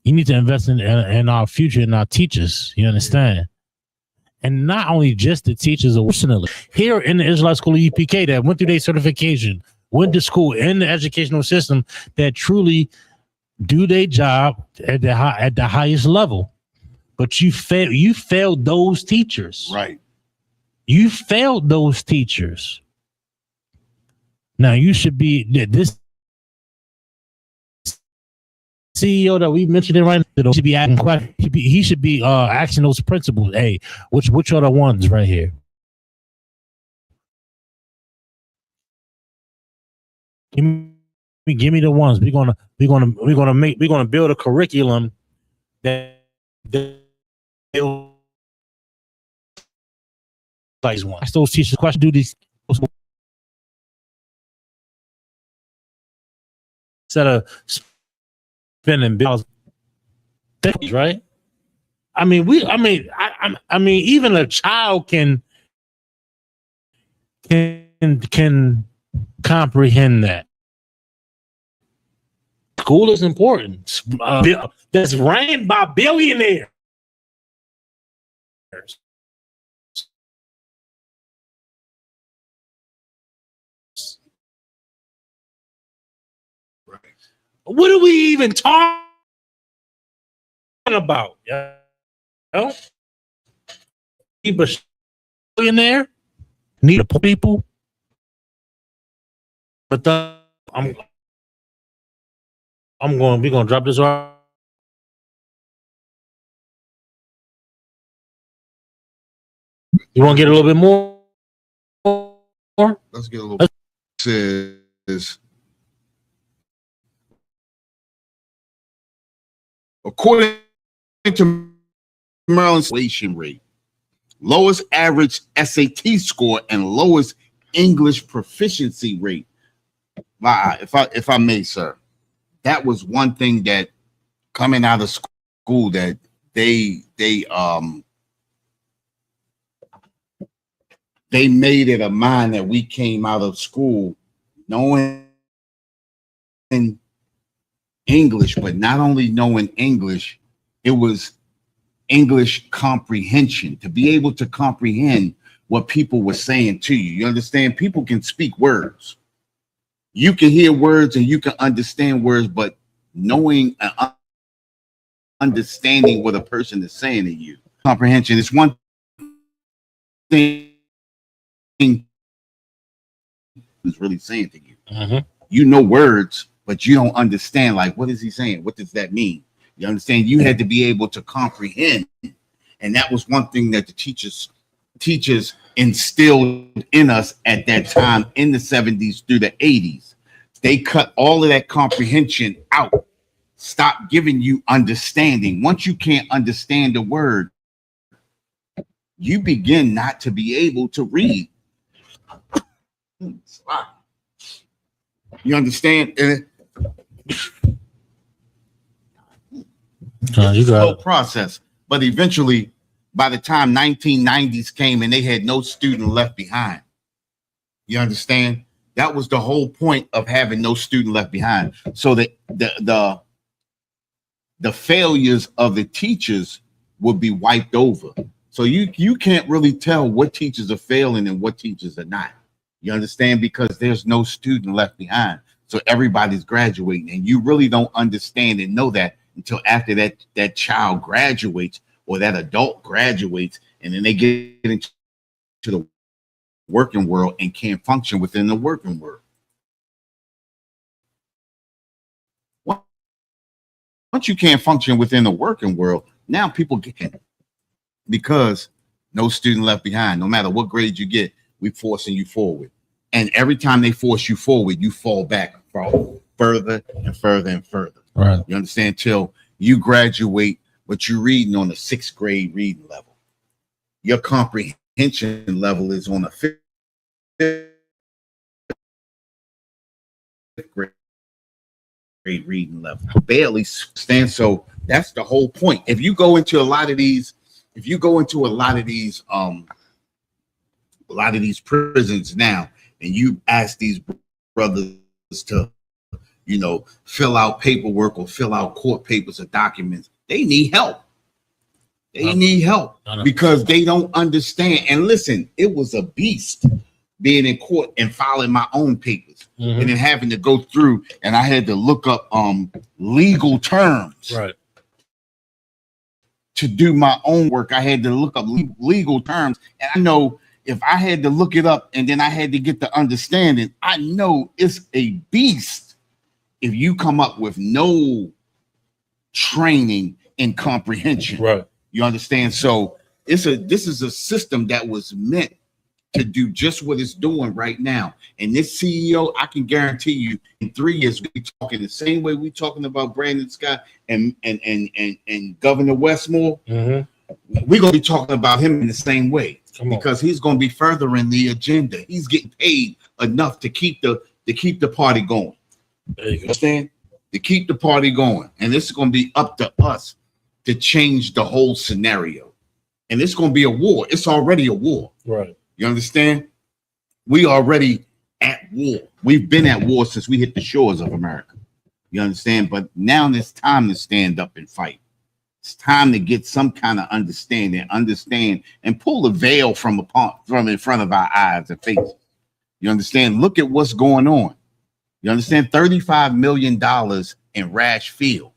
You need to invest in our future and our teachers. You understand? And not only just the teachers, originally here in the Israelite School of UPK that went through their certification, went to school in the educational system that truly do their job at the highest level. But you failed those teachers. Right. You failed those teachers. Now you should be this CEO that we mentioned it right now should be asking questions. He should be asking those principals. Hey, which are the ones right here? Give me the ones. We're gonna build a curriculum that like one. Ask those teachers questions. Do these instead of spending bills, right? I mean, I mean, even a child can comprehend that. School is important. That's ran by billionaires. Right. What are we even talking about? Yeah. Keep a billionaire. Need a people. But we're gonna drop this off. You want to get a little bit more? Let's get a little. Says, according to Maryland's inflation rate, lowest average SAT score, and lowest English proficiency rate. If I may, sir, that was one thing that coming out of school that they made it a mind that we came out of school knowing English, but not only knowing English, it was English comprehension, to be able to comprehend what people were saying to you. You understand? People can speak words. You can hear words and you can understand words, but knowing and understanding what a person is saying to you, comprehension is one thing is really saying to you. Mm-hmm. You know words, but you don't understand, like, what is he saying? What does that mean? You understand? You had to be able to comprehend. And that was one thing that the teachers instilled in us at that time in the 70s through the 80s. They cut all of that comprehension out. Stop giving you understanding. Once you can't understand the word, you begin not to be able to read. You understand? You got slow process. But eventually, by the time 1990s came and they had no student left behind, you understand? That was the whole point of having no student left behind. So that the failures of the teachers would be wiped over. So you can't really tell what teachers are failing and what teachers are not. You understand? Because there's no student left behind. So everybody's graduating, and you really don't understand and know that until after that child graduates or that adult graduates, and then they get into the working world and can't function within the working world. Once you can't function within the working world, now people get, because no student left behind. No matter what grade you get, we're forcing you forward. And every time they force you forward, you fall back further and further and further. right. You understand? Till you graduate, but you're reading on a 6th grade reading level. Your comprehension level is on a 5th grade reading level. Barely stand. So that's the whole point. If you go into a lot of these prisons now, and you ask these brothers to, fill out paperwork or fill out court papers or documents, they need help. They need help because they don't understand. And listen, it was a beast being in court and filing my own papers, and then having to go through, and I had to look up legal terms. Right. To do my own work, I had to look up legal terms. And I know if I had to look it up and then I had to get the understanding, I know it's a beast if you come up with no training and comprehension. Right. You understand? So this is a system that was meant to do just what it's doing right now. And this CEO, I can guarantee you, in 3 years, we'll be talking the same way we're talking about Brandon Scott and Governor Westmore. Mm-hmm. We're gonna be talking about him in the same way because he's gonna be furthering the agenda. He's getting paid enough to keep the party going. There you go. Understand? To keep the party going. And this is gonna be up to us to change the whole scenario. And it's gonna be a war. It's already a war. Right. You understand? We already at war. We've been at war since we hit the shores of America. You understand? But now it's time to stand up and fight. It's time to get some kind of understand, and pull the veil from in front of our eyes and faces. You understand? Look at what's going on. You understand? $35 million in Rash Field,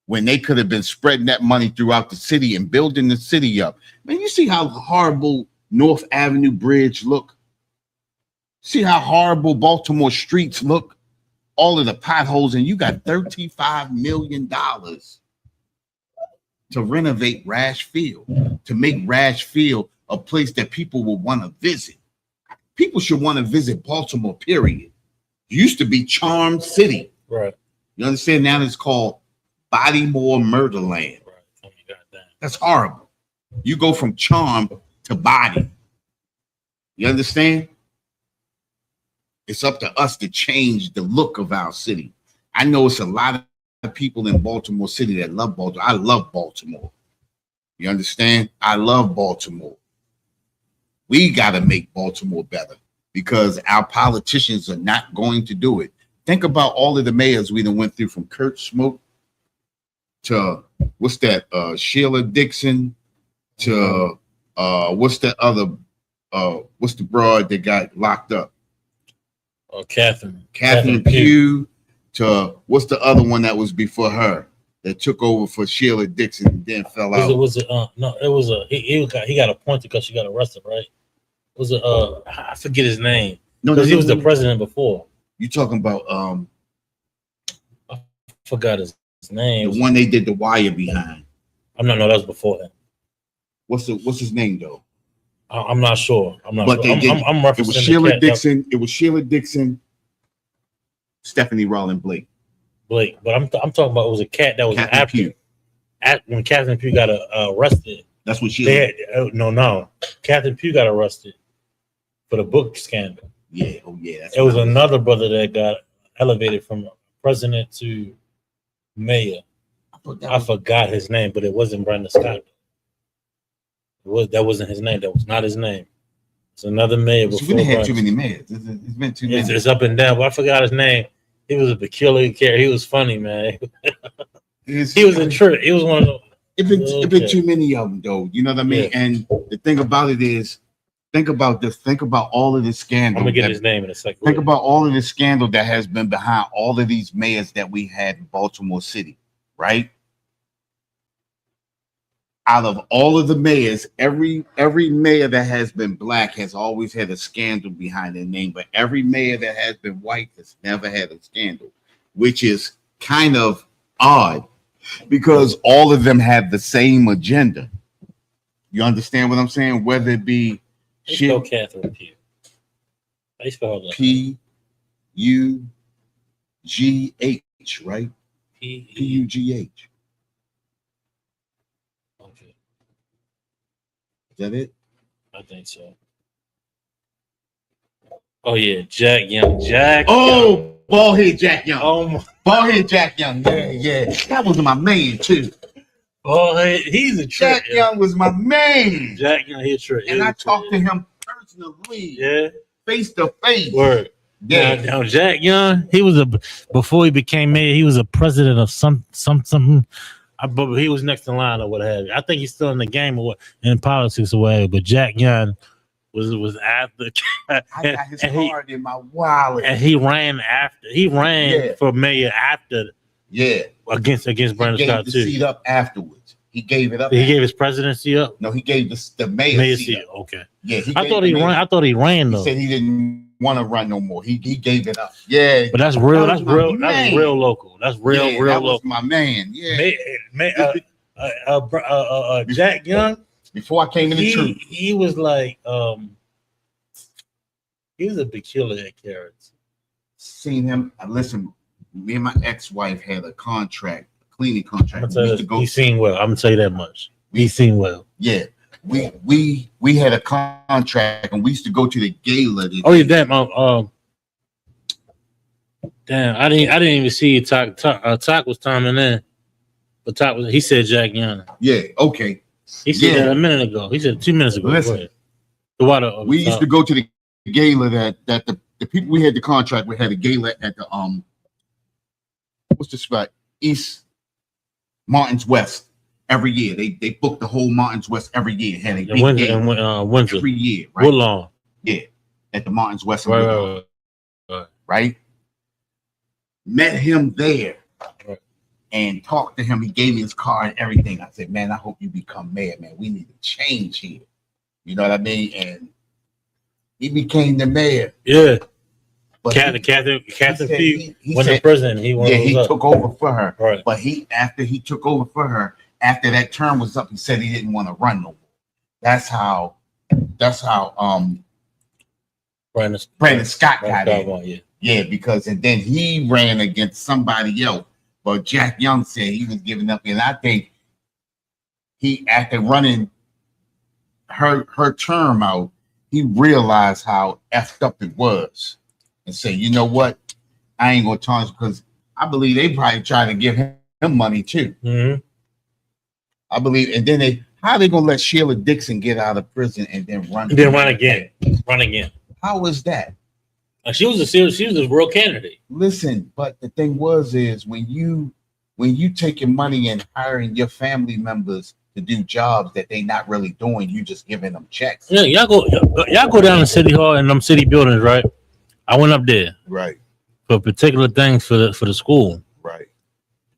when they could have been spreading that money throughout the city and building the city up. Man, you see how horrible North Avenue Bridge look? See how horrible Baltimore streets look? All of the potholes, and you got $35 million to renovate Rash Field, to make Rash Field a place that people will want to visit. People should want to visit Baltimore, period. It used to be Charm City. Right. You understand? Now it's called BALTIMORE Murderland. Right. Oh, you got that. That's horrible. You go from charm to body. You understand? It's up to us to change the look of our city. I know it's a lot of people in Baltimore City that love Baltimore. I love Baltimore. You understand? I love Baltimore. We got to make Baltimore better because our politicians are not going to do it. Think about all of the mayors we done went through, from Kurt Smoke to what's that? Sheila Dixon to what's that other? What's the broad that got locked up? Catherine Pugh. To what's the other one that was before her that took over for Sheila Dixon and then fell out? He got appointed because she got arrested, right? I forget his name. No, because he was the president before. You talking about I forgot his name. The one they did the wire behind. No, that was before him. What's his name though? I'm not sure. I'm referencing. It was Sheila Dixon. It was Sheila Dixon. Stephanie Rawlins Blake. But I'm talking about, it was a cat that was Catherine after when Catherine Pugh got arrested. That's what she. No. Catherine Pugh got arrested for the book scandal. Yeah. Oh yeah. It was another brother that got elevated from president to mayor. I forgot his name, but it wasn't Brandon Scott. That wasn't his name. That was not his name. It's another mayor before. We had too many mayors. It's been too many. It's up and down, but I forgot his name. He was a peculiar character. He was funny, man. He was in church. He was one of those. It's been too many of them, though. You know what I mean? Yeah. And the thing about it is, think about this. Think about all of this scandal. I'm gonna get his name in a second. Think about all of this scandal that has been behind all of these mayors that we had in Baltimore City, right? Out of all of the mayors, every mayor that has been black has always had a scandal behind their name, but every mayor that has been white has never had a scandal, which is kind of odd because all of them have the same agenda. You understand what I'm saying? Whether it be Catherine Pugh. I spell that. P-U-G-H, right? P-U-G-H. Okay. Is that it? I think so. Oh yeah, Jack Young. Ballhead Jack Young. Ballhead Jack Young. Yeah. That was my man too. He's a trick. Jack Young was my man. Jack Young, he's a trick. And I talked to him personally. Yeah. Face to face. Word. Yeah. Now Jack Young, before he became mayor, he was a president of something. But he was next in line or what have you. I think he's still in the game or in politics or whatever. But Jack Young was after. I got his card in my wallet. And he ran for mayor after. Yeah. Against Brandon Scott too. Seat up afterwards. He gave it up. He gave his presidency up. No, he gave the mayor seat. Okay. Yeah, I thought he ran. I thought he ran though. He said he didn't want to run no more. He gave it up. Yeah, but that's real. That's real. That's real local. That's real. Yeah, real that local. Was my man. Yeah. Jack Young. Before I came in the truth, he was like, he was a big killer at Carrots. Seen him. Listen, me and my ex-wife had a contract, a cleaning contract. He seen well. I'm gonna tell you that much. He seen well. Yeah. We had a contract and we used to go to the gala. Oh yeah, damn. Damn, I didn't even see you talk. Talk was timing in, but Talk was. He said Jack Young. Yeah. Okay. He said that a minute ago. He said 2 minutes ago. Listen, the water. We used to go to the gala that the people we had the contract with had a gala at the what's the spot? East Martins West. Every year, they booked the whole Martins West every year. Had a big Windsor every year, right? Woodlawn. Yeah, at the Martins West. Right. Met him there and talked to him. He gave me his card and everything. I said, man, I hope you become mayor, man. We need to change here. You know what I mean? And he became the mayor. Yeah. But Catherine Pugh went to prison. He took over for her. Right. But after he took over for her, after that term was up, he said he didn't want to run no more. That's how Brandon Scott got in. Yeah, because and then he ran against somebody else. But Jack Young said he was giving up. And I think he, after running her term out, he realized how effed up it was. And said, you know what? I ain't gonna tarnish because I believe they probably trying to give him money too. Mm-hmm. I believe, and then how they gonna let Sheila Dixon get out of prison and then run? And then run again. How is that? She was a real candidate. Listen, but the thing is when you taking money and hiring your family members to do jobs that they not really doing, you just giving them checks. Yeah, y'all go down to City Hall and them city buildings, right? I went up there, right, for particular things for the school, right.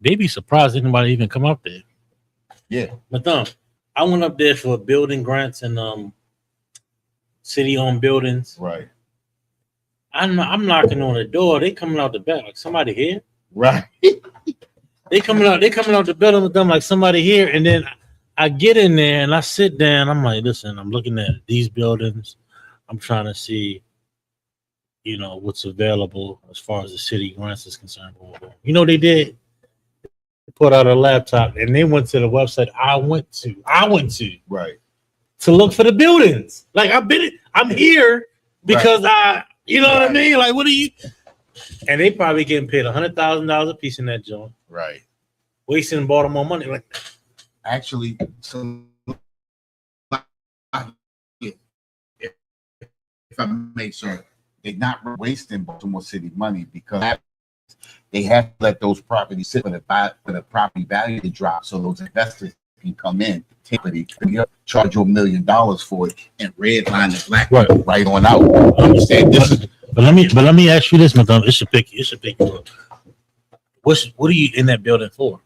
They be surprised anybody even come up there. Yeah, but I went up there for building grants and city-owned buildings. Right. I'm knocking on the door. They coming out the back like somebody here. Right. They coming out the building with them like somebody here, and then I get in there and I sit down. I'm like, listen, I'm looking at these buildings. I'm trying to see, you know, what's available as far as the city grants is concerned. You know, they did. They put out a laptop and they went to the website I went to right to look for the buildings. Like I'm here because you know what I mean? Like, what are you? And they probably getting paid $100,000 a piece in that joint. Right. Wasting Baltimore money. Like, actually, so if I may, sir, they're not wasting Baltimore City money because they have to let those properties sit for the property value to drop, so those investors can come in, charge you $1 million for it, and redline the black right on out. Understand this? But let me ask you this, madam. It should pick you up. What are you in that building for?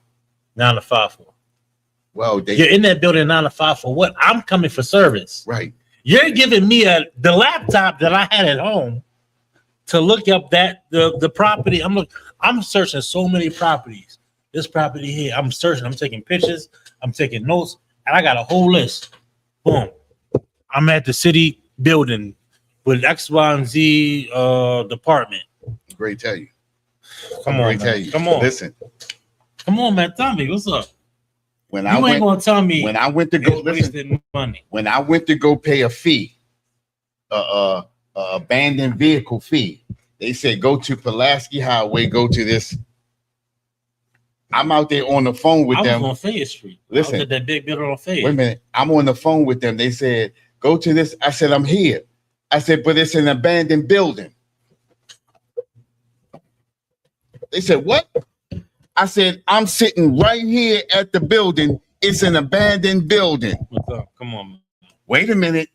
9 to 5 for? Well, you're in that building 9 to 5 for what? I'm coming for service. Right. You're giving me the laptop that I had at home to look up the property. I'm searching so many properties. This property here, I'm searching. I'm taking pictures. I'm taking notes, and I got a whole list. Boom. I'm at the city building with X, Y, and Z department. Great tell you. Come on, man. Come on. Listen. Come on, man. Tell me what's up. When I went to go pay a fee, abandoned vehicle fee, they said go to Pulaski Highway, go to this. I'm out there on the phone with them. I was on Fayette Street. Listen, I was at that big building on Fayette. Wait a minute. I'm on the phone with them. They said go to this. I said I'm here. I said, but it's an abandoned building. They said, what? I said, I'm sitting right here at the building. It's an abandoned building. What's up? Come on, man. Wait a minute.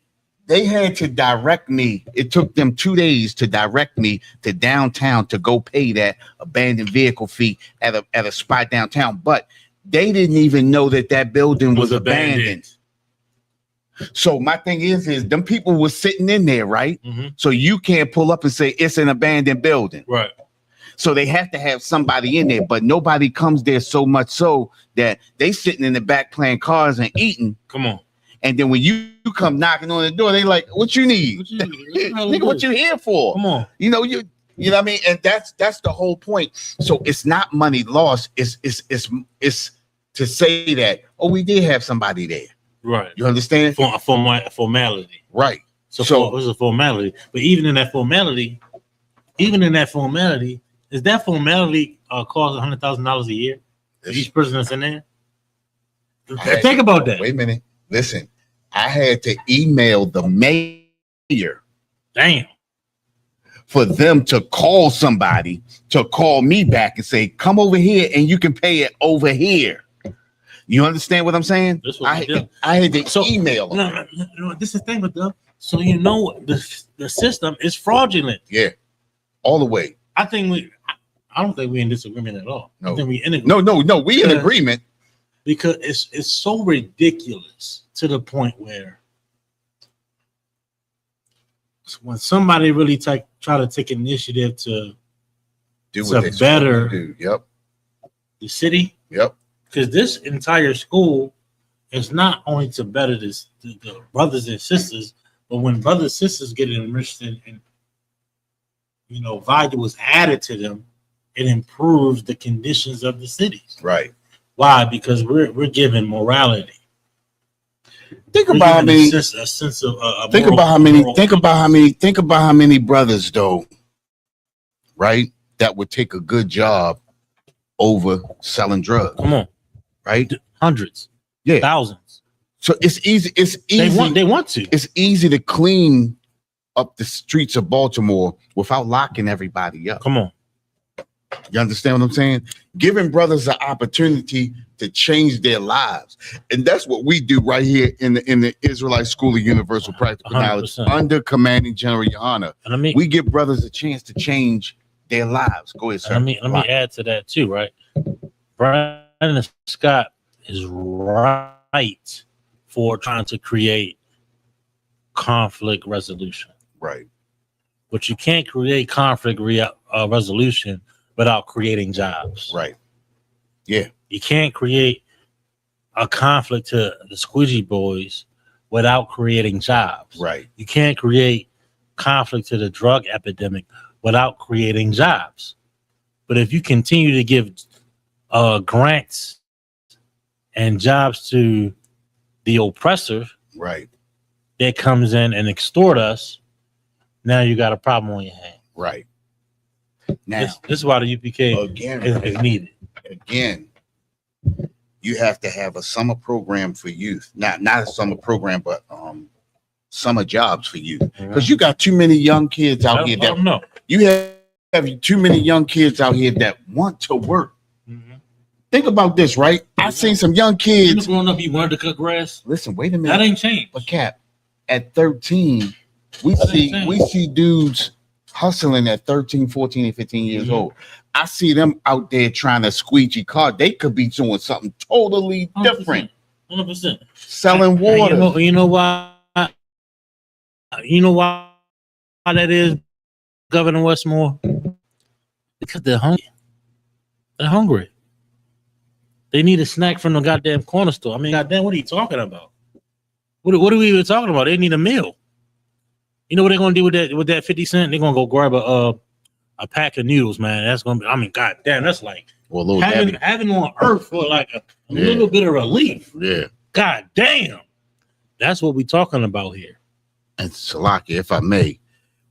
They had to direct me. It took them 2 days to direct me to downtown to go pay that abandoned vehicle fee at a spot downtown. But They didn't even know that building was abandoned. So my thing is them people were sitting in there, right? Mm-hmm. So you can't pull up and say it's an abandoned building. Right. So they have to have somebody in there, but nobody comes there so much so that they sitting in the back playing cards and eating. Come on. And then when you come knocking on the door, they like, what you need? Nigga, what you here for? Come on. You know what I mean? And that's the whole point. So it's not money lost. It's to say that, oh, we did have somebody there. Right. You understand? For a formality. Right. So it was a formality. But even in that formality, is that formality cost $100,000 a year for each person that's in there? Think about that. Wait a minute. Listen, I had to email the mayor. Damn. For them to call somebody to call me back and say, come over here and you can pay it over here. You understand what I'm saying? I had to email them. No, this is the thing with them. So the system is fraudulent. Yeah. All the way. I don't think we're in disagreement at all. No. I think we in agreement. No, we in agreement. Because it's so ridiculous to the point where when somebody really try to take initiative to better the city, because this entire school is not only to better the brothers and sisters, but when brothers and sisters get enriched and value was added to them, it improves the conditions of the cities. Right. Why? Because we're given morality. Think about how many brothers though, right? That would take a good job over selling drugs. Come on, right? Hundreds, thousands. So it's easy. It's easy. They want to. It's easy to clean up the streets of Baltimore without locking everybody up. Come on. You understand what I'm saying? Giving brothers an opportunity to change their lives. And that's what we do right here in the Israelite School of Universal Practical 100%. Knowledge under Commanding General Yohana. We give brothers a chance to change their lives. Go ahead, sir. Let me add to that too, right? Brandon Scott is right for trying to create conflict resolution. Right. But you can't create conflict resolution without creating jobs. Right. Yeah. You can't create a conflict to the squeegee boys without creating jobs. Right. You can't create conflict to the drug epidemic without creating jobs. But if you continue to give grants and jobs to the oppressor, right, that comes in and extort us, now you got a problem on your hand. Right. Now, this is why the UPK is needed. Again, you have to have a summer program for youth. Not a summer program, but summer jobs for youth. Because you got too many young kids out here you have too many young kids out here that want to work. Mm-hmm. Think about this, right? I've seen some young kids. Growing up, you wanted to cut grass. Listen, wait a minute. That ain't changed. But Cap, at 13, we see dudes hustling at 13, 14, and 15 years old. I see them out there trying to squeegee car. They could be doing something totally 100%, different. 100%. Selling water. You know why? You know why that is, Governor Westmore? Because they're hungry. They're hungry. They need a snack from the goddamn corner store. I mean, goddamn, what are you talking about? What are we even talking about? They need a meal. You know what they're gonna do with that 50 cent? They're gonna go grab a pack of noodles, man. That's gonna be, I mean, goddamn, that's like having on earth for like a little bit of relief. Yeah. God damn. That's what we're talking about here. And Salaki, if I may,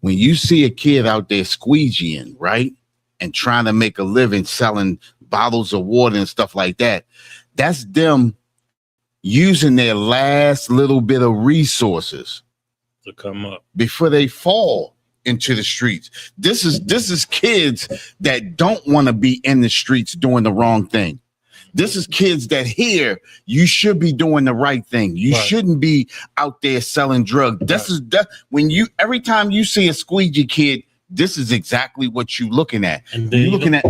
when you see a kid out there squeegeeing, right, and trying to make a living selling bottles of water and stuff like that, that's them using their last little bit of resources to come up before they fall into the streets. This is kids that don't want to be in the streets doing the wrong thing. This is kids that here you should be doing the right thing. You shouldn't be out there selling drugs. This is that when you every time you see a squeegee kid, this is exactly what you're looking at. And then you're looking at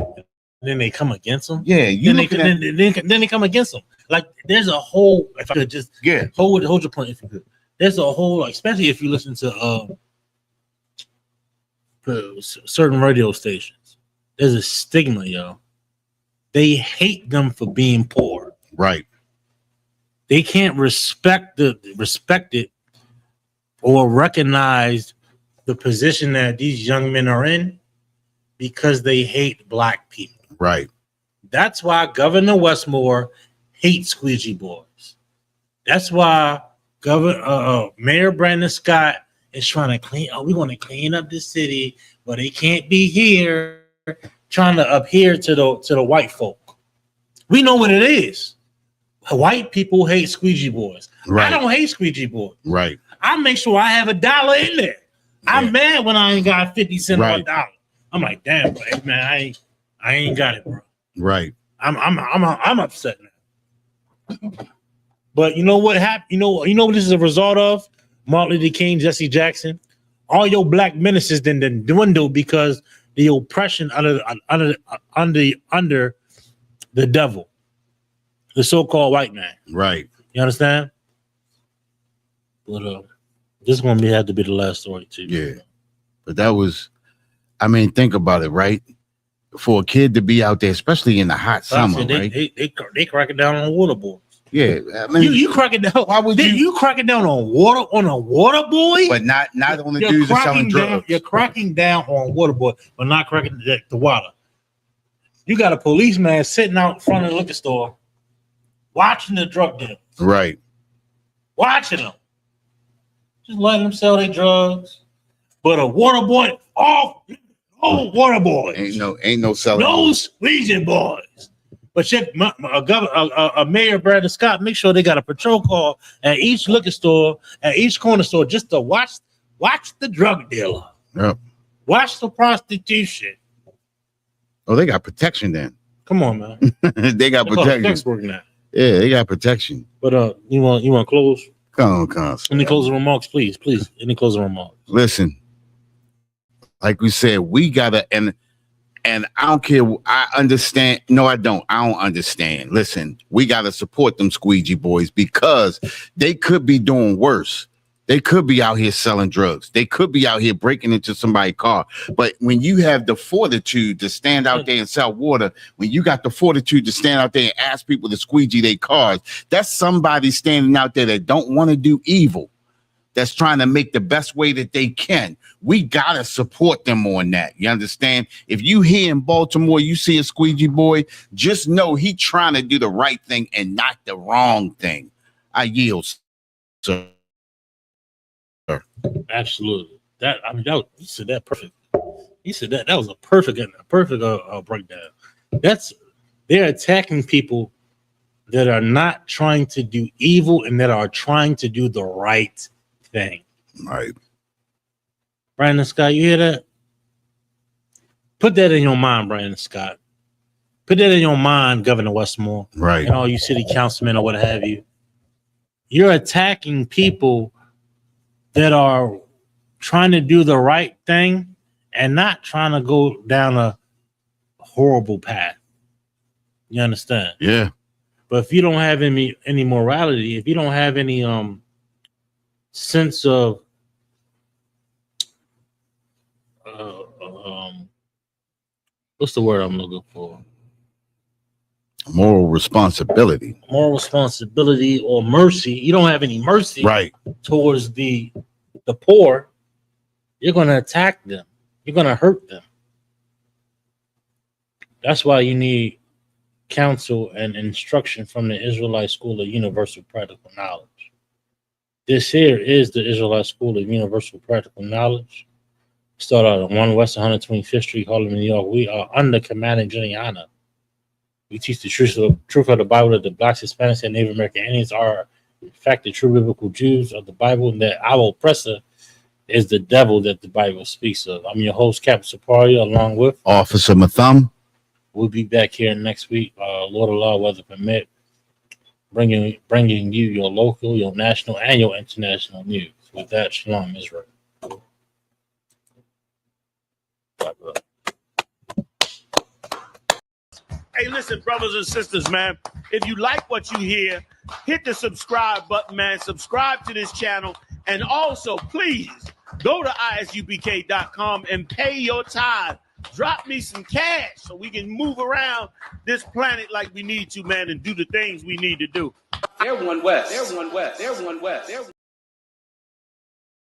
then they come against them. Yeah, you then they come against them. Like there's a whole. If I could just hold your point, if you could. There's a whole, like, especially if you listen to certain radio stations. There's a stigma, yo. They hate them for being poor. Right. They can't respect it or recognize the position that these young men are in because they hate black people. Right. That's why Governor Westmore hates squeegee boys. That's why Mayor Brandon Scott is trying to clean. Oh, we want to clean up the city, but they can't be here trying to adhere to the white folk. We know what it is. White people hate squeegee boys. Right. I don't hate squeegee boys. Right. I make sure I have $1 in there. Yeah. I'm mad when I ain't got 50 cents on $1. I'm like, damn, man, I ain't got it, bro. Right. I'm upset now. But you know what happened? You know what this is a result of? Martin Luther King, Jesse Jackson. All your black ministers then dwindle because the oppression under the devil, the so-called white man. Right. You understand? But this is gonna have to be the last story too. Yeah. But that was, I mean, think about it, right? For a kid to be out there, especially in the hot summer, right? They cracking down on water boys. Yeah, I mean, you cracking down. Why would you cracking down on a water boy? But not on the dudes that selling drugs. You're cracking down on water boy, but not cracking the water. You got a policeman sitting out front of the liquor store, watching the drug dealers. Right. Watching them, just letting them sell their drugs. But a water boy, water boys. Ain't no selling. No squeegee boys. But check a Mayor Brandon Scott, make sure they got a patrol car at each liquor store, at each corner store, just to watch the drug dealer. Yep. Watch the prostitution. Oh, they got protection then. Come on, man. They got protection. Yeah, they got protection. But you want to close? Come on. Any closing remarks, please? Any closing remarks? Listen, like we said, we gotta and I don't care. I understand. No, I don't. I don't understand. Listen, we got to support them squeegee boys because they could be doing worse. They could be out here selling drugs. They could be out here breaking into somebody's car. But when you have the fortitude to stand out there and sell water, when you got the fortitude to stand out there and ask people to squeegee their cars, that's somebody standing out there that don't want to do evil, that's trying to make the best way that they can. We got to support them on that. You understand? If you here in Baltimore, you see a squeegee boy, just know he trying to do the right thing and not the wrong thing. I yield, sir. Absolutely. You said that perfect. You said that was a perfect breakdown. They're attacking people that are not trying to do evil and that are trying to do the right thing. Right. Brandon Scott, you hear that? Put that in your mind, Brandon Scott. Put that in your mind, Governor Westmore. Right. And all you city councilmen or what have you. You're attacking people that are trying to do the right thing and not trying to go down a horrible path. You understand? Yeah. But if you don't have any morality, if you don't have any sense of what's the word I'm looking for? Moral responsibility or mercy. You don't have any mercy, right, towards the poor. You're going to attack them. You're going to hurt them. That's why you need counsel and instruction from the Israelite School of Universal Practical Knowledge. This here is the Israelite School of Universal Practical Knowledge. Start out at 1 West 125th Street, Harlem, New York. We are under commanding Juliana. We teach the truth of the Bible that the Blacks, Hispanics, and Native American Indians are, in fact, the true biblical Jews of the Bible, and that our oppressor is the devil that the Bible speaks of. I'm your host, Captain Saparia, along with Officer Matham. We'll be back here next week, Lord of Law, weather permit, bringing you your local, your national, and your international news. With that, Shalom, Israel. Hey, listen, brothers and sisters, man. If you like what you hear, hit the subscribe button, man. Subscribe to this channel. And also, please go to ISUPK.com and pay your tithe. Drop me some cash so we can move around this planet like we need to, man, and do the things we need to do. Everyone west. Everyone west. Everyone west. Everyone